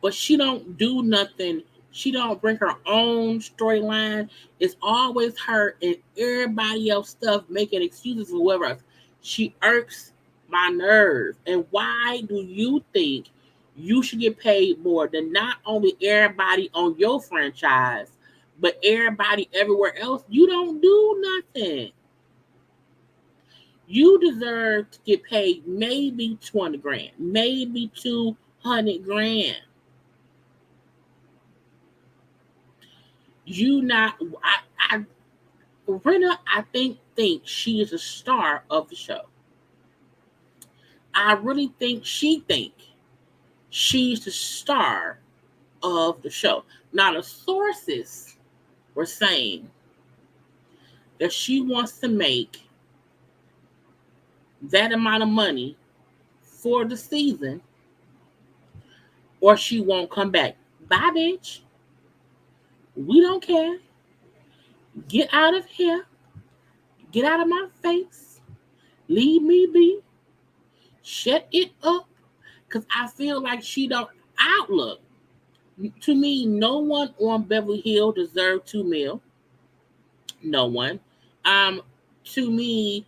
but she don't do nothing. She don't bring her own storyline. It's always her and everybody else stuff making excuses for whoever else. She irks my nerve. And why do you think you should get paid more than not only everybody on your franchise, but everybody everywhere else? You don't do nothing. You deserve to get paid maybe 20 grand, maybe 200 grand. You not I Rinna, I think she is a star of the show. I really think she's the star of the show. Now the sources were saying that she wants to make that amount of money for the season or she won't come back. Bye, bitch. We don't care. Get out of here. Get out of my face. Leave me be. Shut it up. Because I feel like she don't outlook. To me, no one on Beverly Hills deserved $2 million. No one. Um, to me,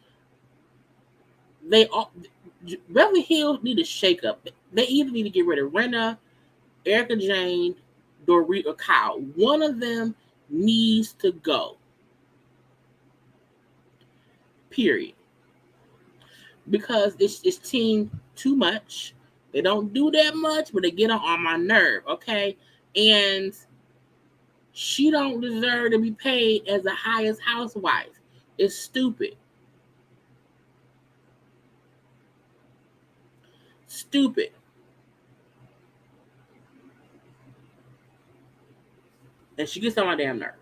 they all Beverly Hills need a shake up. They either need to get rid of Rinna, Erica Jane, Dorit, or Kyle. One of them needs to go. Period. Because it's team too much. They don't do that much, but they get on my nerve, okay? And she don't deserve to be paid as the highest housewife. It's stupid. Stupid. And she gets on my damn nerve.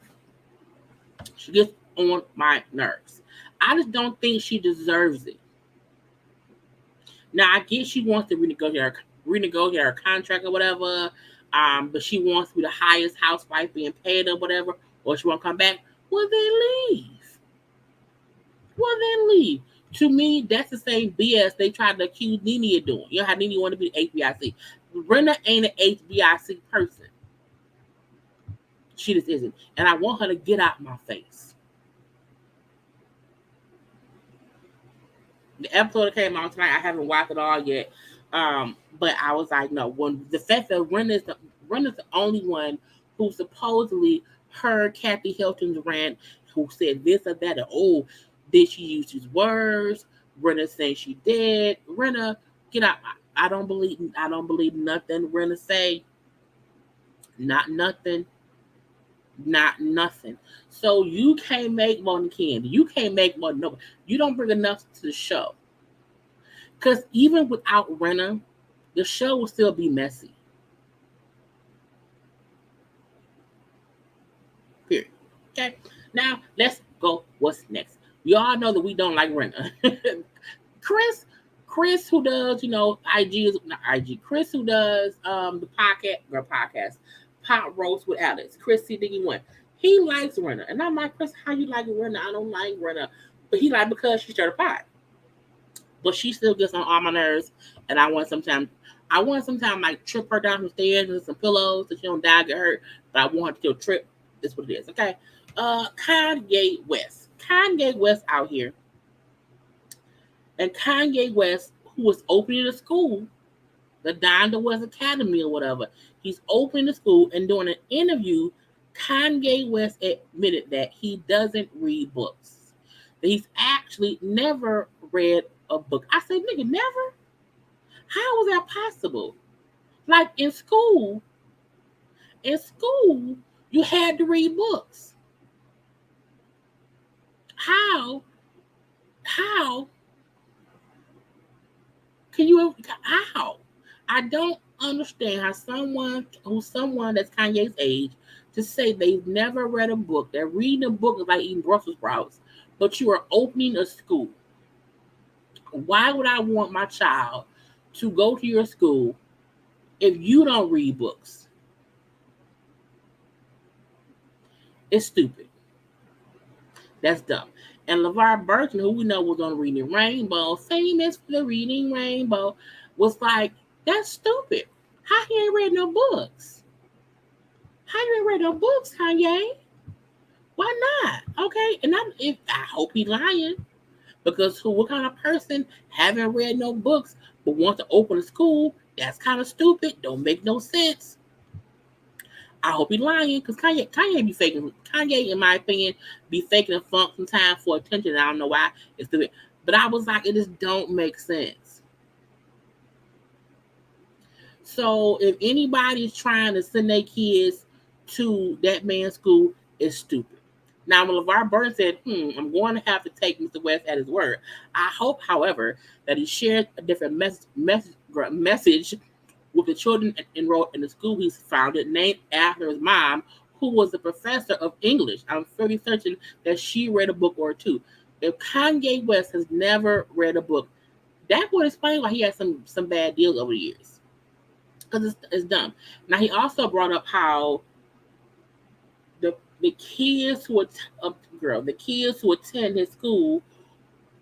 She gets on my nerves. I just don't think she deserves it. Now I guess she wants to renegotiate her contract or whatever. But she wants to be the highest housewife being paid or whatever, or she won't come back. Well, then leave. Well, then leave. To me, that's the same BS they tried to accuse Nene of doing. You know how Nene wanted to be the HBIC. Rinna ain't an HBIC person. She just isn't. And I want her to get out my face. The episode that came out tonight, I haven't watched it all yet. But I was like, no. When the fact that Rinna's the only one who supposedly heard Kathy Hilton's rant, who said this or that, or, oh, did she use these words? Rinna saying she did. Rinna, get out. I don't believe nothing Rinna say. Not nothing. Not nothing. So you can't make more than Kandi. You can't make more than nobody. You don't bring enough to the show. Because even without Rinna, the show will still be messy. Period. Okay. Now let's go. What's next? We all know that we don't like Rinna. Chris, Chris who does, IG is not IG. Chris who does the podcast, Pot Roast with Alex. Chris C. Diggy 1. He likes Rinna. And I'm like, Chris, how you like Rinna? I don't like Rinna. But he like because she started a pot. But she still gets on all my nerves. And I want sometimes like trip her down the stairs with some pillows so she don't die, get hurt. But I want her to still trip. That's what it is. Okay. Kanye West. Kanye West out here. And Kanye West, who was opening a school, the Donda West Academy or whatever, he's opening the school, and during an interview, Kanye West admitted that he doesn't read books. That he's actually never read a book. I said, nigga, never? How was that possible? Like in school, you had to read books. How can you? How? I don't understand how someone that's Kanye's age to say they've never read a book. That reading a book is like eating Brussels sprouts, but you are opening a school. Why would I want my child to go to your school if you don't read books? It's stupid. That's dumb. And LeVar Burton, who we know was on Reading Rainbow, famous for the Reading Rainbow, was like, that's stupid. How he ain't read no books? How you ain't read no books, Kanye? Why not? Okay, and I hope he's lying. Because what kind of person haven't read no books but wants to open a school? That's kind of stupid. Don't make no sense. I hope he's lying because Kanye be faking. Kanye, in my opinion, be faking a funk sometimes for attention. I don't know why it's stupid. But I was like, it just don't make sense. So if anybody's trying to send their kids to that man's school, it's stupid. Now, when LeVar Burton said, I'm going to have to take Mr. West at his word, I hope, however, that he shared a different message with the children enrolled in the school he's founded, named after his mom, who was a professor of English. I'm fairly certain that she read a book or two. If Kanye West has never read a book, that would explain why he had some bad deals over the years. Because it's dumb. Now, he also brought up how the kids who attend his school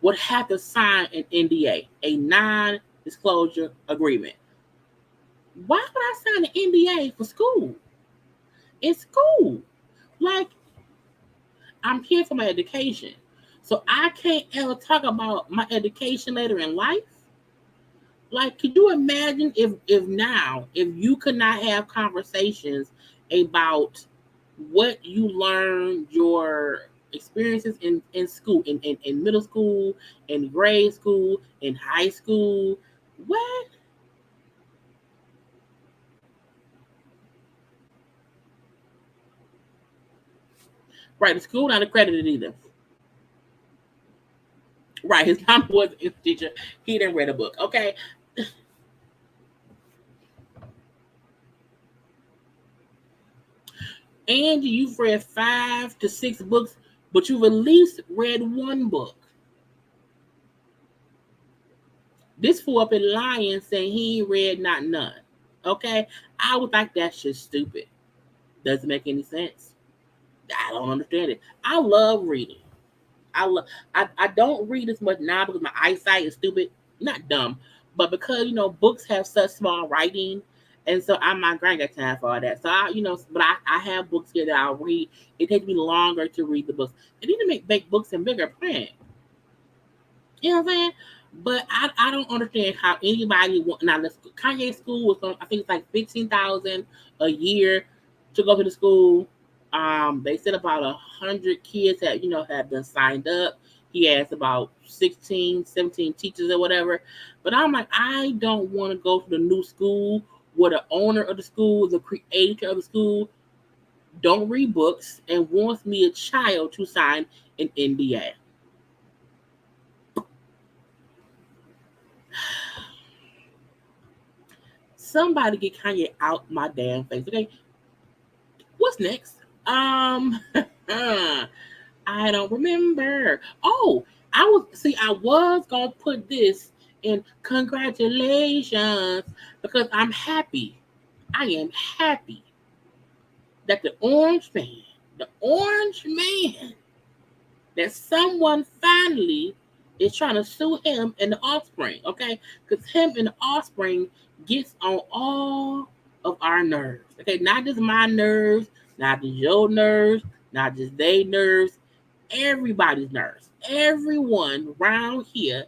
would have to sign an NDA, a non-disclosure agreement. Why would I sign an NDA for school? It's school. Like, I'm here for my education. So I can't ever talk about my education later in life. Like, could you imagine if you could not have conversations about what you learned, your experiences in school, in middle school, in grade school, in high school? What? Right, the school not accredited either. Right, his mom was a teacher. He didn't read a book. Okay. Angie, you've read 5 to 6 books, but you've at least read 1 book. This fool up in lying saying he ain't read not none. Okay? I would think that's just stupid. Doesn't make any sense. I don't understand it. I love reading. I don't read as much now because my eyesight is stupid. Not dumb, but because books have such small writing, and so I'm not going to get time for all that. So but I have books here that I'll read. It takes me longer to read the books. They need to make books in bigger print. You know what I'm saying? But I don't understand how anybody want now. The Kanye school was on, I think it's like $15,000 a year to go to the school. They said about 100 kids have been signed up. He has about 16, 17 teachers or whatever. But I'm like, I don't want to go to the new school where the owner of the school, the creator of the school, don't read books and wants me, a child, to sign an NDA. Somebody get Kanye out my damn face, okay? What's next? I don't remember. Oh, I was gonna put this in congratulations because I'm happy. I am happy that the orange man, that someone finally is trying to sue him and the offspring, okay? Because him and the offspring gets on all of our nerves, okay? Not just my nerves, not just your nerves, not just they nerves, everybody's nerves. Everyone around here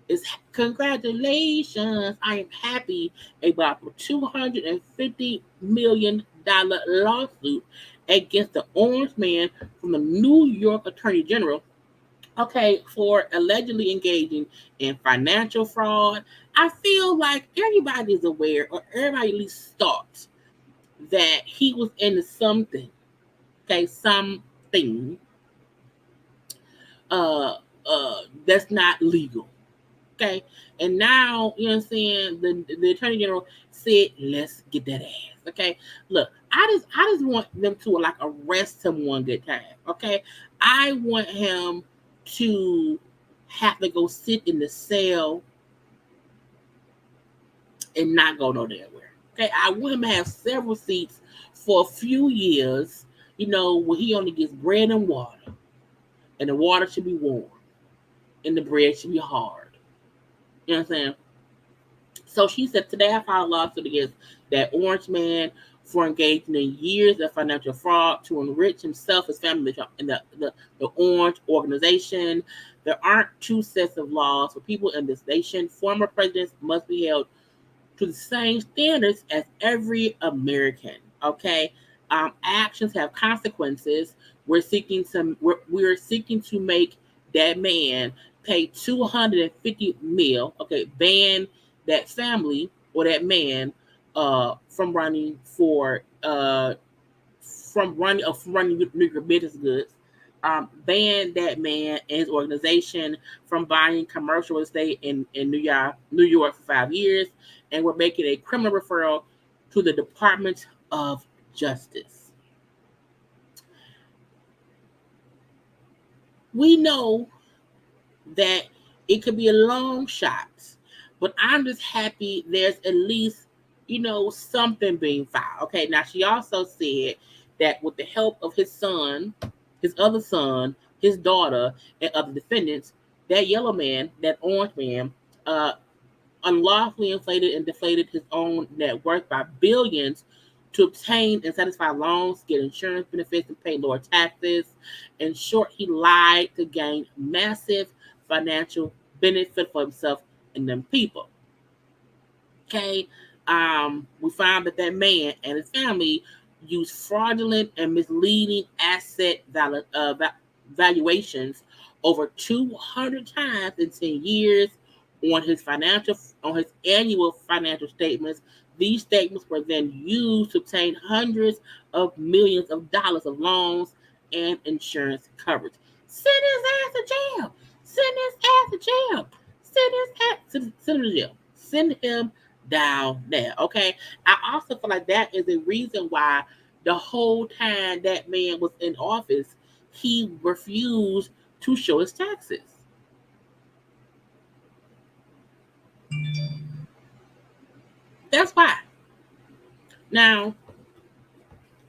is congratulations. I am happy about the $250 million lawsuit against the orange man from the New York Attorney General, okay, for allegedly engaging in financial fraud. I feel like everybody is aware, or everybody at least thought, that he was into something, okay, something uh that's not legal. Okay. And now, you know what I'm saying, the attorney general said, let's get that ass. Okay. Look, I just want them to like arrest him one good time. Okay. I want him to have to go sit in the cell and not go nowhere. Okay. I want him to have several seats for a few years, where he only gets bread and water. And the water should be warm. And the bread should be hard. You know what I'm saying? So she said, today I filed a lawsuit against that orange man for engaging in years of financial fraud to enrich himself, his family, and the Orange organization. There aren't two sets of laws for people in this nation. Former presidents must be held to the same standards as every American. Okay, actions have consequences. We're seeking to make that man pay 250 mil. Okay, ban that family or that man from running for from running nuclear business goods. Ban that man and his organization from buying commercial estate in New York for 5 years, and we're making a criminal referral to the Department of Justice. We know that it could be a long shot, but I'm just happy there's at least, something being filed. Okay, now she also said that with the help of his son, his other son, his daughter, and other defendants, that yellow man, that orange man, uh, unlawfully inflated and deflated his own net worth by billions to obtain and satisfy loans, get insurance benefits, and pay lower taxes. In short, he lied to gain massive financial benefit for himself and them people. Okay, we found that man and his family used fraudulent and misleading asset valuations over 200 times in 10 years on his annual financial statements. These statements were then used to obtain hundreds of millions of dollars of loans and insurance coverage. Send his ass to jail. Send his ass to jail. Send him to jail. Send him down there. Okay. I also feel like that is a reason why the whole time that man was in office, he refused to show his taxes. That's why. Now,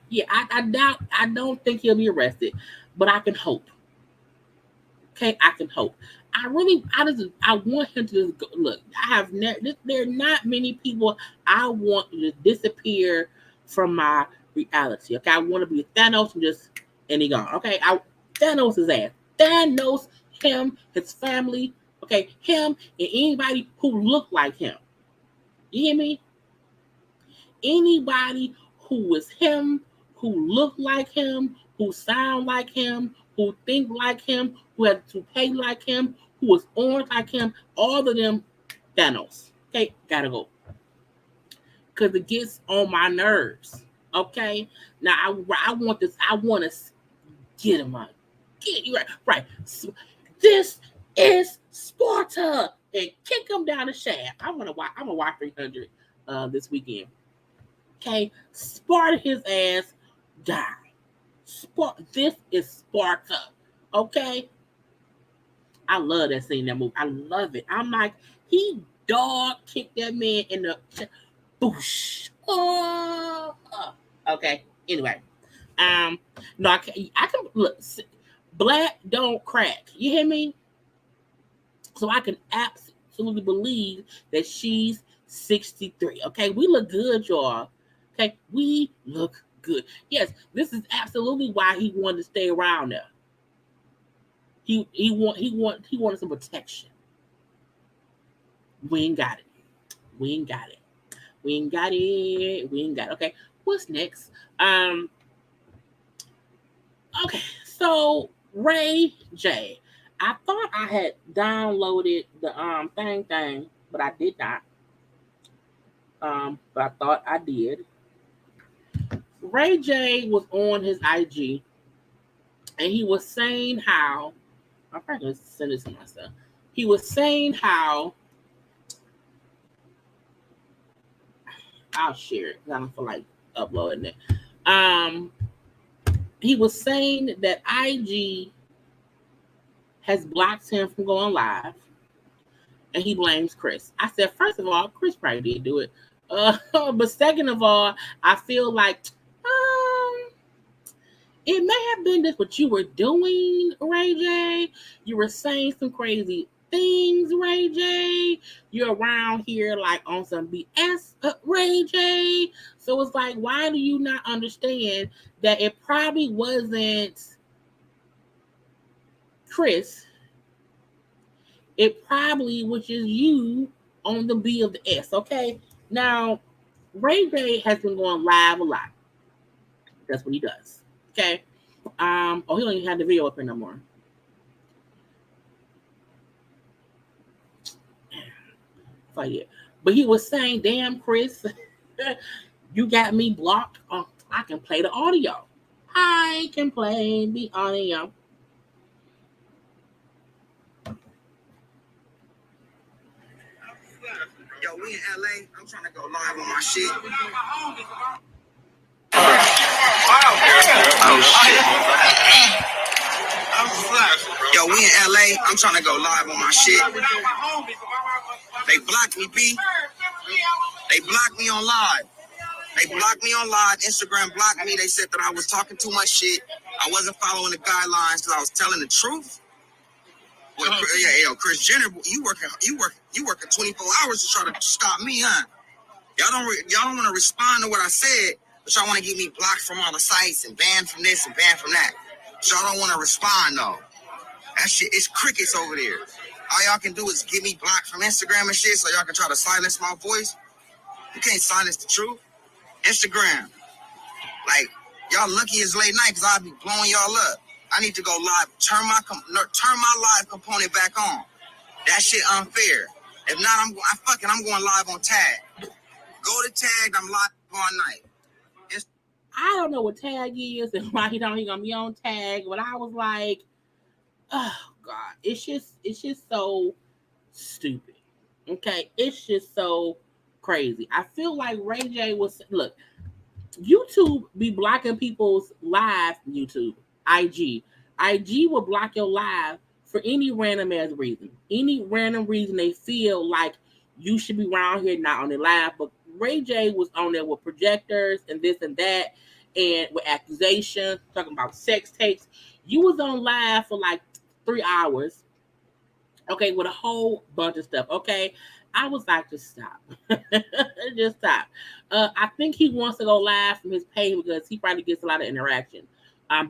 yeah, I don't think he'll be arrested, but I can hope. Okay, I can hope. I want him to just go. Look, there are not many people I want to disappear from my reality. Okay, I want to be Thanos and he gone. Okay, Thanos his ass. Thanos him, his family. Okay, him and anybody who look like him. You hear me? Anybody who is him, who look like him, who sound like him, who think like him, who has to pay like him, who is orange like him, all of them, Thanos. Okay, gotta go. Because it gets on my nerves. Okay? Now, I want this, I want to get him on. Get you right. Right. So, this is Sparta. And kick him down the shaft. I'm gonna watch 300 this weekend. Okay, Sparta his ass down. This is Sparta. Okay? I love that scene in that movie. I love it. I'm like, he dog kicked that man in the boosh. Oh, okay. Anyway, no, I can look. Black don't crack. You hear me? So I can absolutely believe that she's 63. Okay, we look good, y'all. Okay, we look good. Yes, this is absolutely why he wanted to stay around there. He wanted some protection. We ain't got it. We ain't got it. We ain't got it. We ain't got it. Okay, what's next? Okay, so Ray J. I thought I had downloaded the thing, but I did not. But I thought I did. Ray J was on his IG and he was saying how I'm probably gonna send this to myself. He was saying how I'll share it because I don't feel like uploading it. He was saying that IG has blocked him from going live, and he blames Chris. I said, first of all, Chris probably did do it. But second of all, I feel like it may have been just what you were doing, Ray J. You were saying some crazy things, Ray J. You're around here like on some BS, Ray J. So it's like, why do you not understand that it probably wasn't Chris? It probably was just you on the B of the S, okay? Now, Ray J has been going live a lot. That's what he does, okay? He don't even have the video up here no more. But he was saying, damn, Chris, you got me blocked. Oh, I can play the audio. I can play the audio. Yo, we in LA. I'm trying to go live on my shit. Oh, shit. Yo, we in LA. I'm trying to go live on my shit. They blocked me, B. They blocked me on live. They blocked me on live. Instagram blocked me. They said that I was talking too much shit. I wasn't following the guidelines because I was telling the truth. Well, yo, Chris Jenner, you working 24 hours to try to stop me, huh? Y'all don't want to respond to what I said, but y'all want to get me blocked from all the sites and banned from this and banned from that. So y'all don't want to respond though. That shit is crickets over there. All y'all can do is get me blocked from Instagram and shit, so y'all can try to silence my voice. You can't silence the truth. Instagram, like y'all lucky it's late night because I'll be blowing y'all up. I need to go live. Turn my live component back on. That shit unfair. If not, I'm going live on Tag. Go to Tag. I'm live all night. I don't know what Tag is and why he gonna be on Tag, but I was like, oh God, it's just so stupid. Okay, it's just so crazy. I feel like Ray J was look. YouTube be blocking people's live. YouTube, IG will block your live for any random ass reason. Any random reason they feel like you should be around here, not on the live. But Ray J was on there with projectors and this and that, and with accusations, talking about sex tapes. You was on live for like 3 hours, okay, with a whole bunch of stuff, okay? I was like, just stop. Just stop. I think he wants to go live from his page because he probably gets a lot of interaction.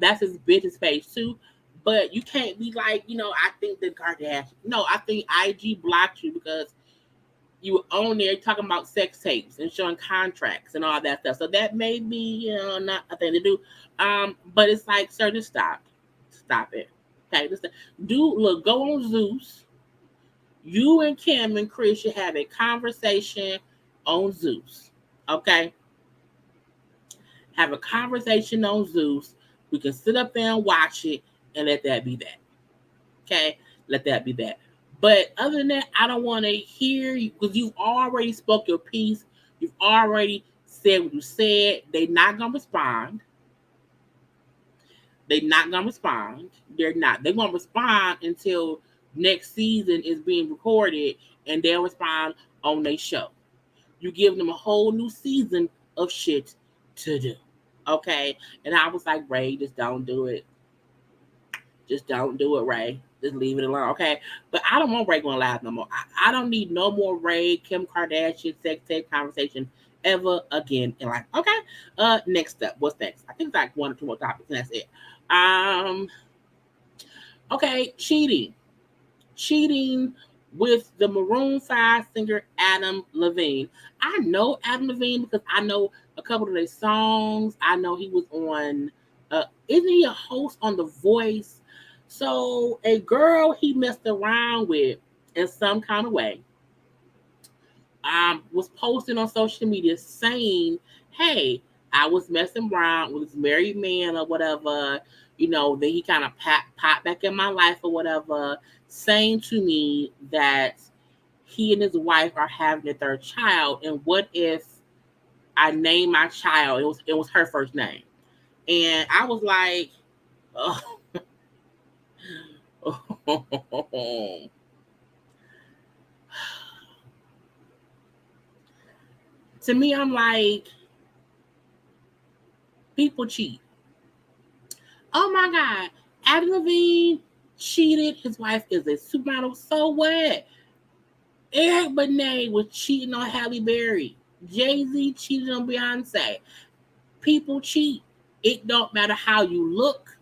That's his business page too. But you can't be like, I think the Kardashian. No, I think IG blocked you because you were on there talking about sex tapes and showing contracts and all that stuff. So that may be, not a thing to do. But it's like, sir, just stop. Stop it. Okay, go on Zeus. You and Kim and Chris should have a conversation on Zeus. Okay? Have a conversation on Zeus. We can sit up there and watch it and let that be that. Okay? Let that be that. But other than that, I don't want to hear you because you've already spoke your piece. You've already said what you said. They're not going to respond. They're not gonna respond. They're not. They're gonna respond until next season is being recorded, and they'll respond on their show. You give them a whole new season of shit to do. Okay? And I was like, Ray, just don't do it. Just don't do it, Ray. Just leave it alone, okay? But I don't want Ray going live no more. I don't need no more Ray, Kim Kardashian, sex tape conversation ever again in life. Okay? Next up. What's next? I think it's like one or two more topics, and that's it. Okay, cheating. Cheating with the Maroon 5 singer Adam Levine. I know Adam Levine because I know a couple of their songs. I know he was on, isn't he a host on The Voice? So a girl he messed around with in some kind of way was posting on social media saying, hey, I was messing around with this married man or whatever, then he kind of popped back in my life or whatever, saying to me that he and his wife are having a third child, and what if I name my child, it was her first name. And I was like, oh. To me, I'm like, people cheat. Oh my God, Adam Levine cheated. His wife is a supermodel. So what? Eric Benet was cheating on Halle Berry. Jay-Z cheated on Beyonce. People cheat. It don't matter how you look.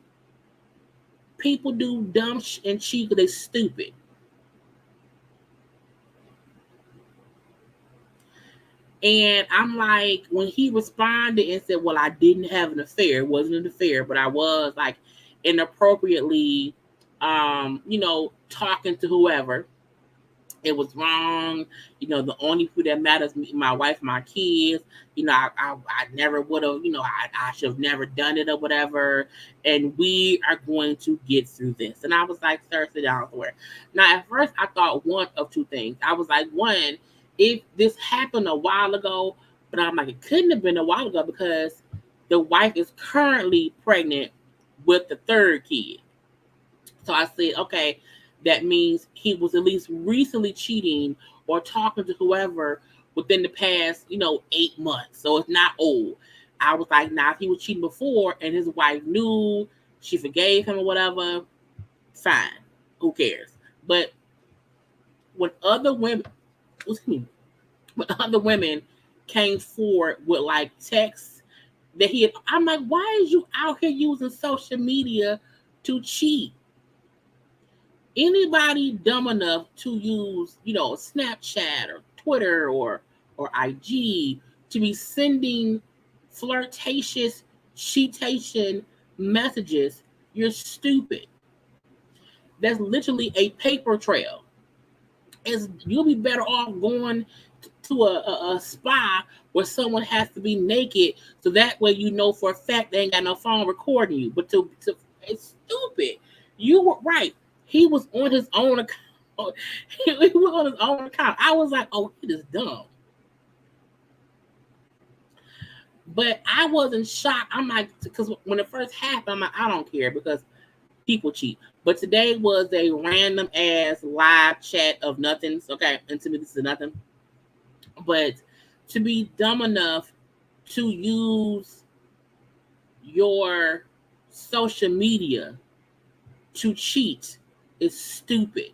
People do dumb and cheat because they're stupid. And I'm like, when he responded and said, well, I didn't have an affair. It wasn't an affair, but I was like inappropriately, talking to whoever. It was wrong. The only people that matters, my wife, my kids. I never would have, I should have never done it or whatever. And we are going to get through this. And I was like, sir, sit down somewhere. Now, at first, I thought one of two things. I was like, one, if this happened a while ago, but I'm like, it couldn't have been a while ago because the wife is currently pregnant with the third kid. So I said, okay, that means he was at least recently cheating or talking to whoever within the past, 8 months. So it's not old. I was like, now if he was cheating before and his wife knew, she forgave him or whatever, fine. Who cares? But when other women, came forward with like texts that he had, I'm like, why is you out here using social media to cheat? Anybody dumb enough to use, Snapchat or Twitter or IG to be sending flirtatious, cheatation messages, you're stupid. That's literally a paper trail. You'll be better off going to a spa where someone has to be naked, so that way for a fact they ain't got no phone recording you. But it's stupid. You were right. He was on his own account. He was on his own account. I was like, oh, he is dumb. But I wasn't shocked. I'm like, because when it first happened, I'm like, I don't care because people cheat. But today was a random ass live chat of nothings. Okay, and to me, this is nothing. But to be dumb enough to use your social media to cheat is stupid.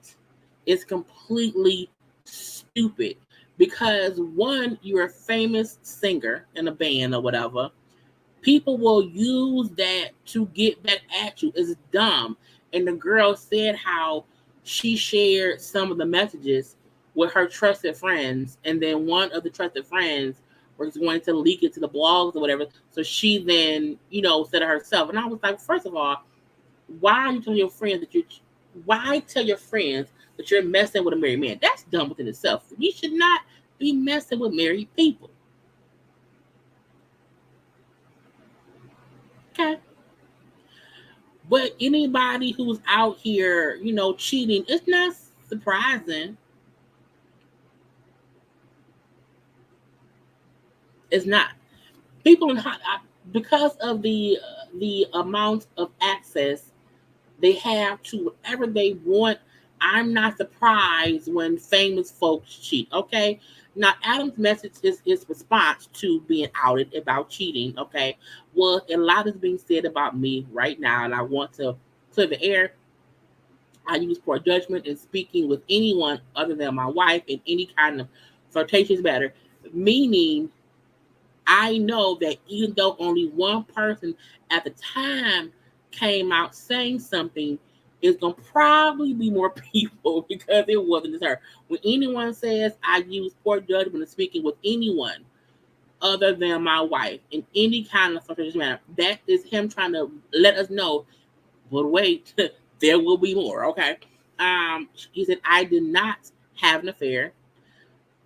It's completely stupid because one, you're a famous singer in a band or whatever. People will use that to get back at you. It's dumb. And the girl said how she shared some of the messages with her trusted friends, and then one of the trusted friends was going to leak it to the blogs or whatever. So she then, said it herself. And I was like, first of all, why are you telling your friends why tell your friends that you're messing with a married man? That's dumb within itself. You should not be messing with married people. Okay. But anybody who's out here, cheating, it's not surprising. It's not. People in because of the the amount of access they have to whatever they want. I'm not surprised when famous folks cheat. Okay. Now, Adam's message is his response to being outed about cheating. Okay. Well, a lot is being said about me right now, and I want to clear the air. I use poor judgment in speaking with anyone other than my wife in any kind of flirtatious matter, meaning I know that even though only one person at the time came out saying something, it's gonna probably be more people because it wasn't just her. When anyone says I use poor judgment in speaking with anyone other than my wife in any kind of flirtatious manner, that is him trying to let us know. But wait, there will be more. Okay. He said I did not have an affair.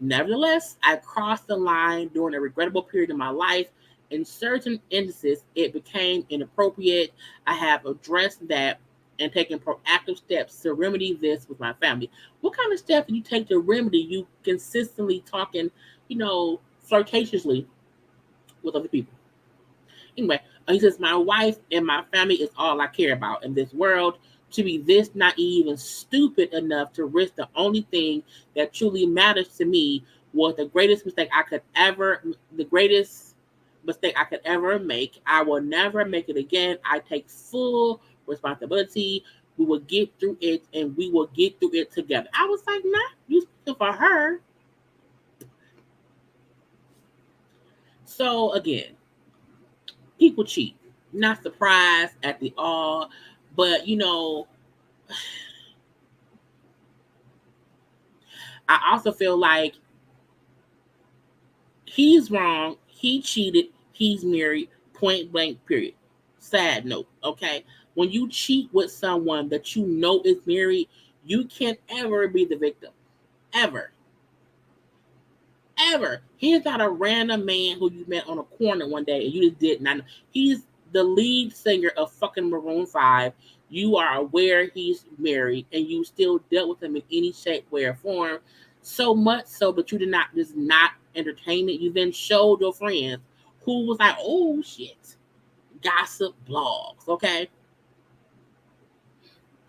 Nevertheless, I crossed the line during a regrettable period in my life. In certain instances, it became inappropriate. I have addressed that and taken proactive steps to remedy this with my family. What kind of steps do you take to remedy you consistently talking, flirtatiously with other people? Anyway, he says, my wife and my family is all I care about in this world. To be this naive and stupid enough to risk the only thing that truly matters to me was the greatest mistake I could ever make. I will never make it again. I take full responsibility. We will get through it and we will get through it together. I was like, nah, you speaking for her. So again, people cheat. Not surprised at the all, but I also feel like he's wrong. He cheated. He's married. Point blank. Period. Sad note. Okay. When you cheat with someone that you know is married, you can't ever be the victim. Ever. Ever. He's not a random man who you met on a corner one day and you just did not know. He's the lead singer of fucking Maroon 5. You are aware he's married and you still dealt with him in any shape, way, or form. So much so, but you did not just not entertain it. You then showed your friends who was like, oh shit, gossip blogs. Okay.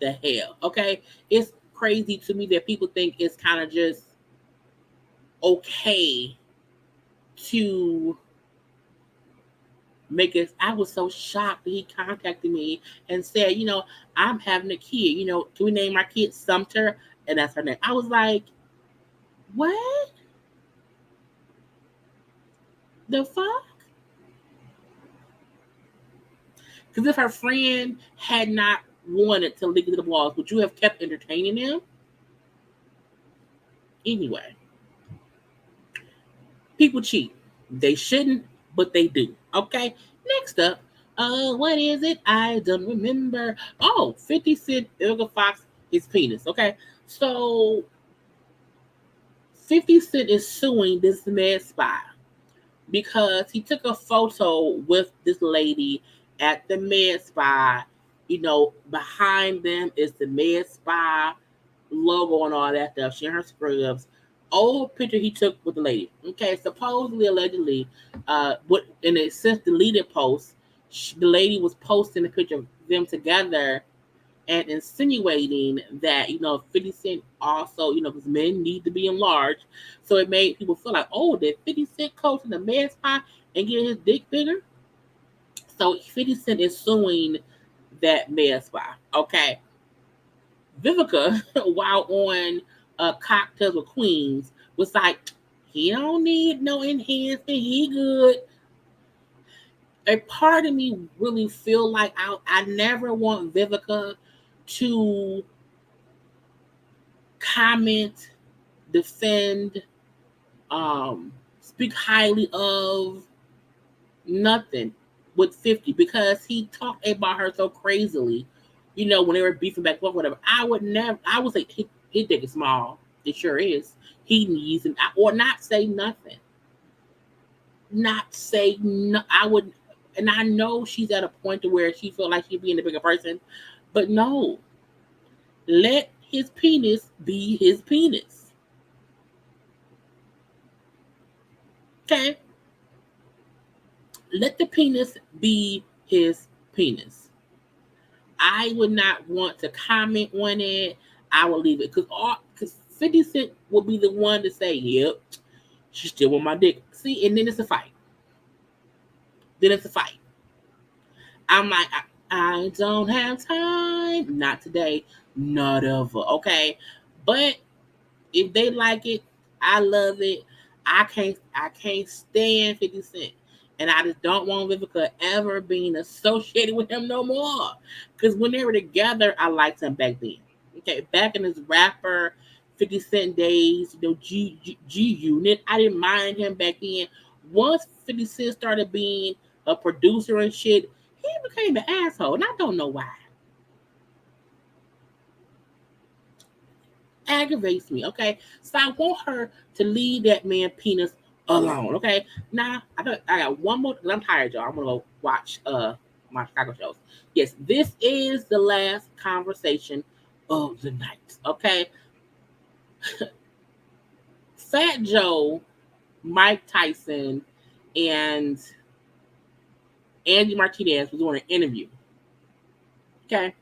The hell. Okay. It's crazy to me that people think it's kind of just okay to make it. I was so shocked that he contacted me and said, I'm having a kid. Can we name our kid Sumter? And that's her name. I was like, what the fuck? Because if her friend had not wanted to lick to the balls, would you have kept entertaining him? Anyway, people cheat. They shouldn't, but they do. Okay. Next up, what is it? I don't remember. Oh, 50 Cent, Vivica Fox, his penis. Okay. So 50 Cent is suing this med spa because he took a photo with this lady at the med spa. Behind them is the med spa logo and all that stuff. She in her scrubs. Old picture he took with the lady. Okay, supposedly, allegedly, in a since deleted post, the lady was posting a picture of them together and insinuating that 50 Cent also because men need to be enlarged, so it made people feel like, oh, did 50 Cent go to the med spa and get his dick bigger? So 50 Cent is suing that med spa. Okay, Vivica, while on Cocktails with Queens, was like, he don't need no enhancement, he good. A part of me really feel like I never want Vivica to comment, defend, speak highly of nothing with 50 because he talked about her so crazily. When they were beefing back and forth, whatever. I would say his dick is small. It sure is. He needs an or not say nothing. Not say no. I would, and I know she's at a point to where she feel like she's being a bigger person, but no. Let his penis be his penis. Okay? Let the penis be his penis. I would not want to comment on it. I will leave it because 50 Cent will be the one to say, "Yep, she still want my dick." See, and then it's a fight. I'm like, I don't have time. Not today. Not ever. Okay, but if they like it, I love it. I can't stand 50 Cent. And I just don't want Vivica ever being associated with him no more. Because when they were together, I liked him back then. Okay, back in his rapper 50 Cent days, G Unit, I didn't mind him back then. Once 50 Cent started being a producer and shit, he became an asshole. And I don't know why. Aggravates me, okay? So I want her to leave that man penis alone, okay? Now I got one more. I'm tired, y'all. I'm gonna go watch my Chicago shows. Yes, this is the last conversation of the night, okay? Fat Joe, Mike Tyson, and Andy Martinez was doing an interview, okay?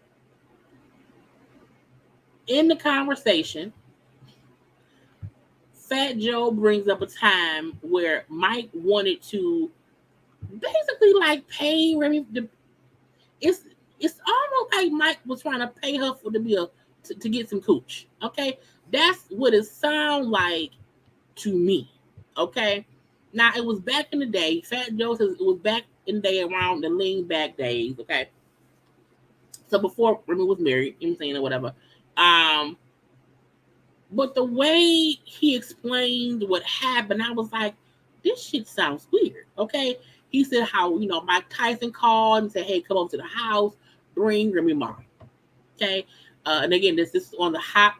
In the conversation, Fat Joe brings up a time where Mike wanted to basically like pay Remy. It's almost like Mike was trying to pay her to get some cooch. Okay, that's what it sounds like to me. Okay, now it was back in the day. Fat Joe says it was back in the day around the lean back days. Okay, so before Remy was married, you know what I'm saying, or whatever. But the way he explained what happened, I was like, this shit sounds weird. Okay. He said how, Mike Tyson called and said, hey, come over to the house, bring Remy mom. Okay. And again, this is on the hot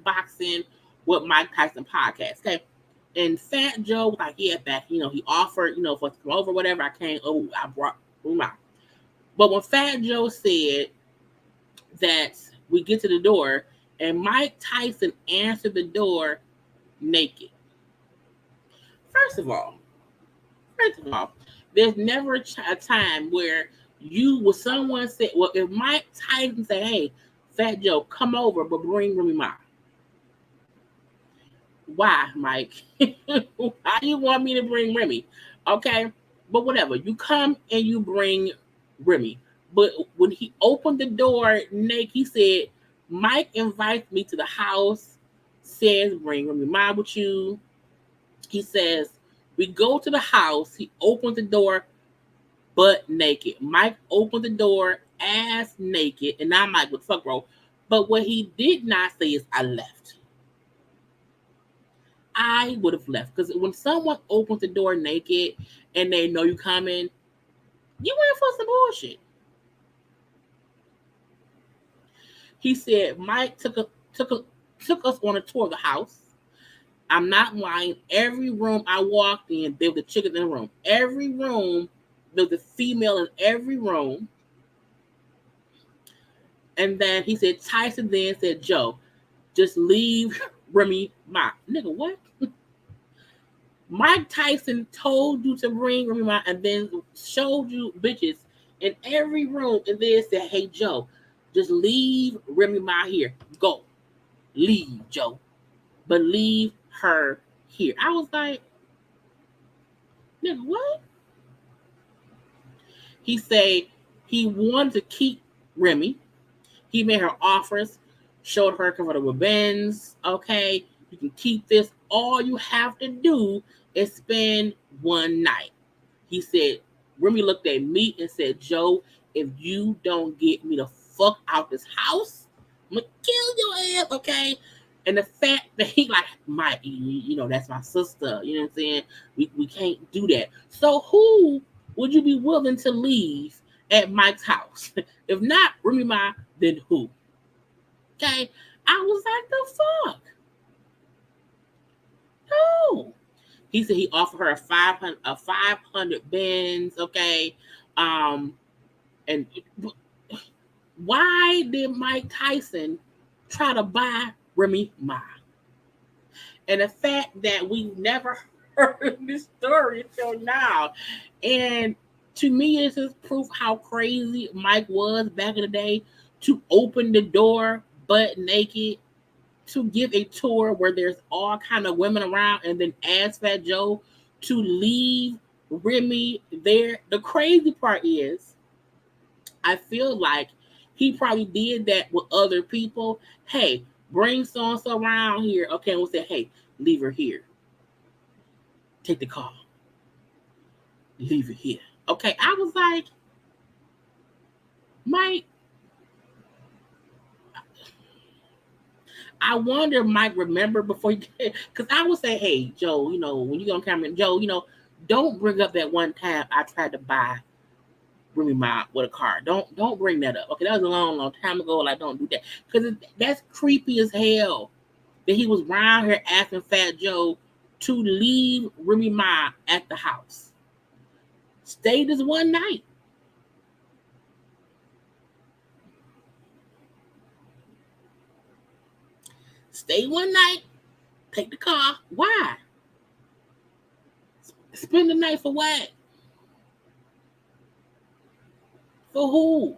boxing with Mike Tyson podcast. Okay. And Fat Joe was like, yeah, back, he offered, for us to come over, whatever. I brought Remy mom. But when Fat Joe said that we get to the door, and Mike Tyson answered the door naked. First of all, there's never a time where someone said, well, if Mike Tyson said, hey, Fat Joe, come over, but bring Remy Ma. Why, Mike? Why do you want me to bring Remy? Okay, but whatever. You come and you bring Remy. But when he opened the door naked, he said, Mike invites me to the house, says, bring Remy Ma with you. He says, we go to the house. He opens the door, butt naked. Mike opened the door, ass naked. And I'm like, what the fuck, bro? But what he did not say is, I left. I would have left. Because when someone opens the door naked and they know you coming, you went for some bullshit. He said Mike took us on a tour of the house. I'm not lying. Every room I walked in, there was a chicken in the room. Every room, there was a female in every room. And then he said, Tyson then said, Joe, just leave Remy Ma. Nigga, what? Mike Tyson told you to bring Remy Ma and then showed you bitches in every room and then said, hey, Joe, just leave Remy Ma here. Go. Leave, Joe. But leave her here. I was like, nigga, what? He said he wanted to keep Remy. He made her offers, showed her convertible Benz. Okay, you can keep this. All you have to do is spend one night. He said, Remy looked at me and said, Joe, if you don't get me the fuck out this house, I'm gonna kill your ass, okay? And the fact that he like, Mike, that's my sister, you know what I'm saying? We can't do that. So who would you be willing to leave at Mike's house? If not Remy Ma, then who? Okay? I was like, the fuck? No. He said he offered her a 500 Benz, okay? And why did Mike Tyson try to buy Remy Ma? And the fact that we've never heard this story until now. And To me, this is proof how crazy Mike was back in the day to open the door butt naked to give a tour where there's all kind of women around and then ask Fat Joe to leave Remy there. The crazy part is I feel like he probably did that with other people. Hey, bring so and so around here. Okay, and we'll say, hey, leave her here. Take the call. Leave it here. Okay, I was like, Mike, I wonder if Mike remember before he because I would say, hey, Joe, when you go on camera, Joe, don't bring up that one time I tried to buy Remy Ma with a car. Don't bring that up. Okay, that was a long time ago. Like, don't do that. Because that's creepy as hell that he was around here asking Fat Joe to leave Remy Ma at the house. Stay this one night. Stay one night. Take the car. Why? Spend the night for what? For who?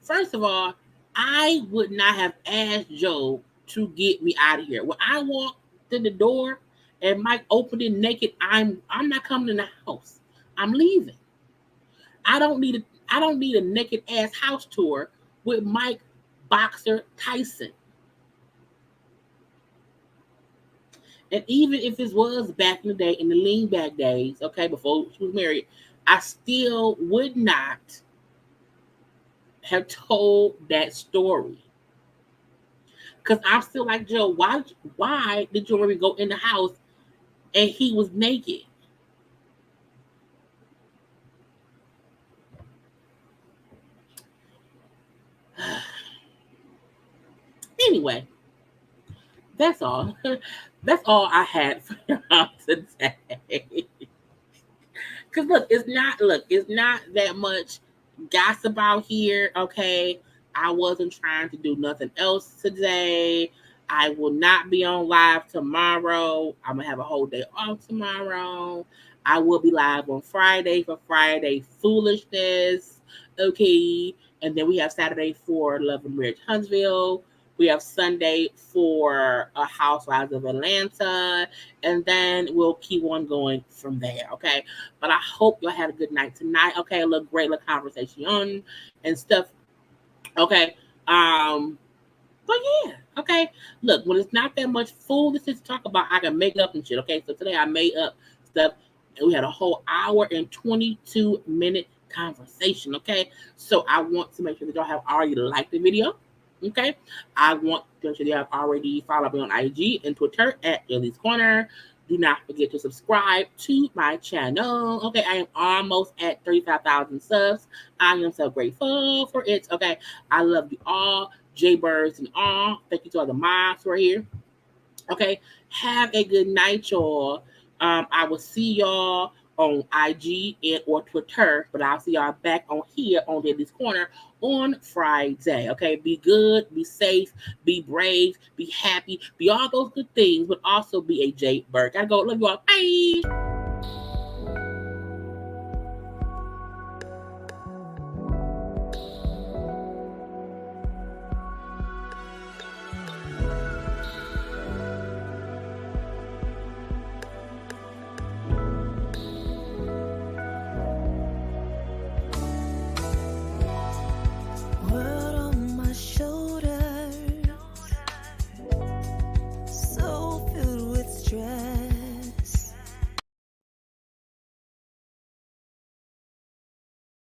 First of all, I would not have asked Joe to get me out of here. When I walked in the door and Mike opened it naked, I'm not coming in the house. I'm leaving. I don't need a naked ass house tour with Mike Boxer Tyson. And even if it was back in the day, in the lean back days, okay, before she was married, I still would not have told that story. Because I'm still like, Joe, why did you already go in the house and he was naked? Anyway, that's all. That's all I had for y'all today. Because it's not that much gossip out here, okay? I wasn't trying to do nothing else today. I will not be on live tomorrow. I'm going to have a whole day off tomorrow. I will be live on Friday for Friday Foolishness, okay? And then we have Saturday for Love and Marriage Huntsville. We have Sunday for Housewives of Atlanta. And then we'll keep on going from there, okay? But I hope y'all had a good night tonight, okay? A great little conversation and stuff, okay? But yeah, okay? Look, when it's not that much foolishness to talk about, I can make up and shit, okay? So today I made up stuff, and we had a whole hour and 22-minute conversation, okay? So I want to make sure that y'all have already liked the video. Okay, I want to make sure you have already followed me on IG and Twitter at JayLeesCorner. Do not forget to subscribe to my channel. Okay, I am almost at 35,000 subs. I am so grateful for it. Okay, I love you all, JayBirds and all. Thank you to all the moms who are here. Okay, have a good night, y'all. I will see y'all on IG and or Twitter, but I'll see y'all back on here on JayLeesCorner on Friday. Okay, be good, be safe, be brave, be happy, be all those good things, but also be a JayBird. Gotta go. Love you all. Bye.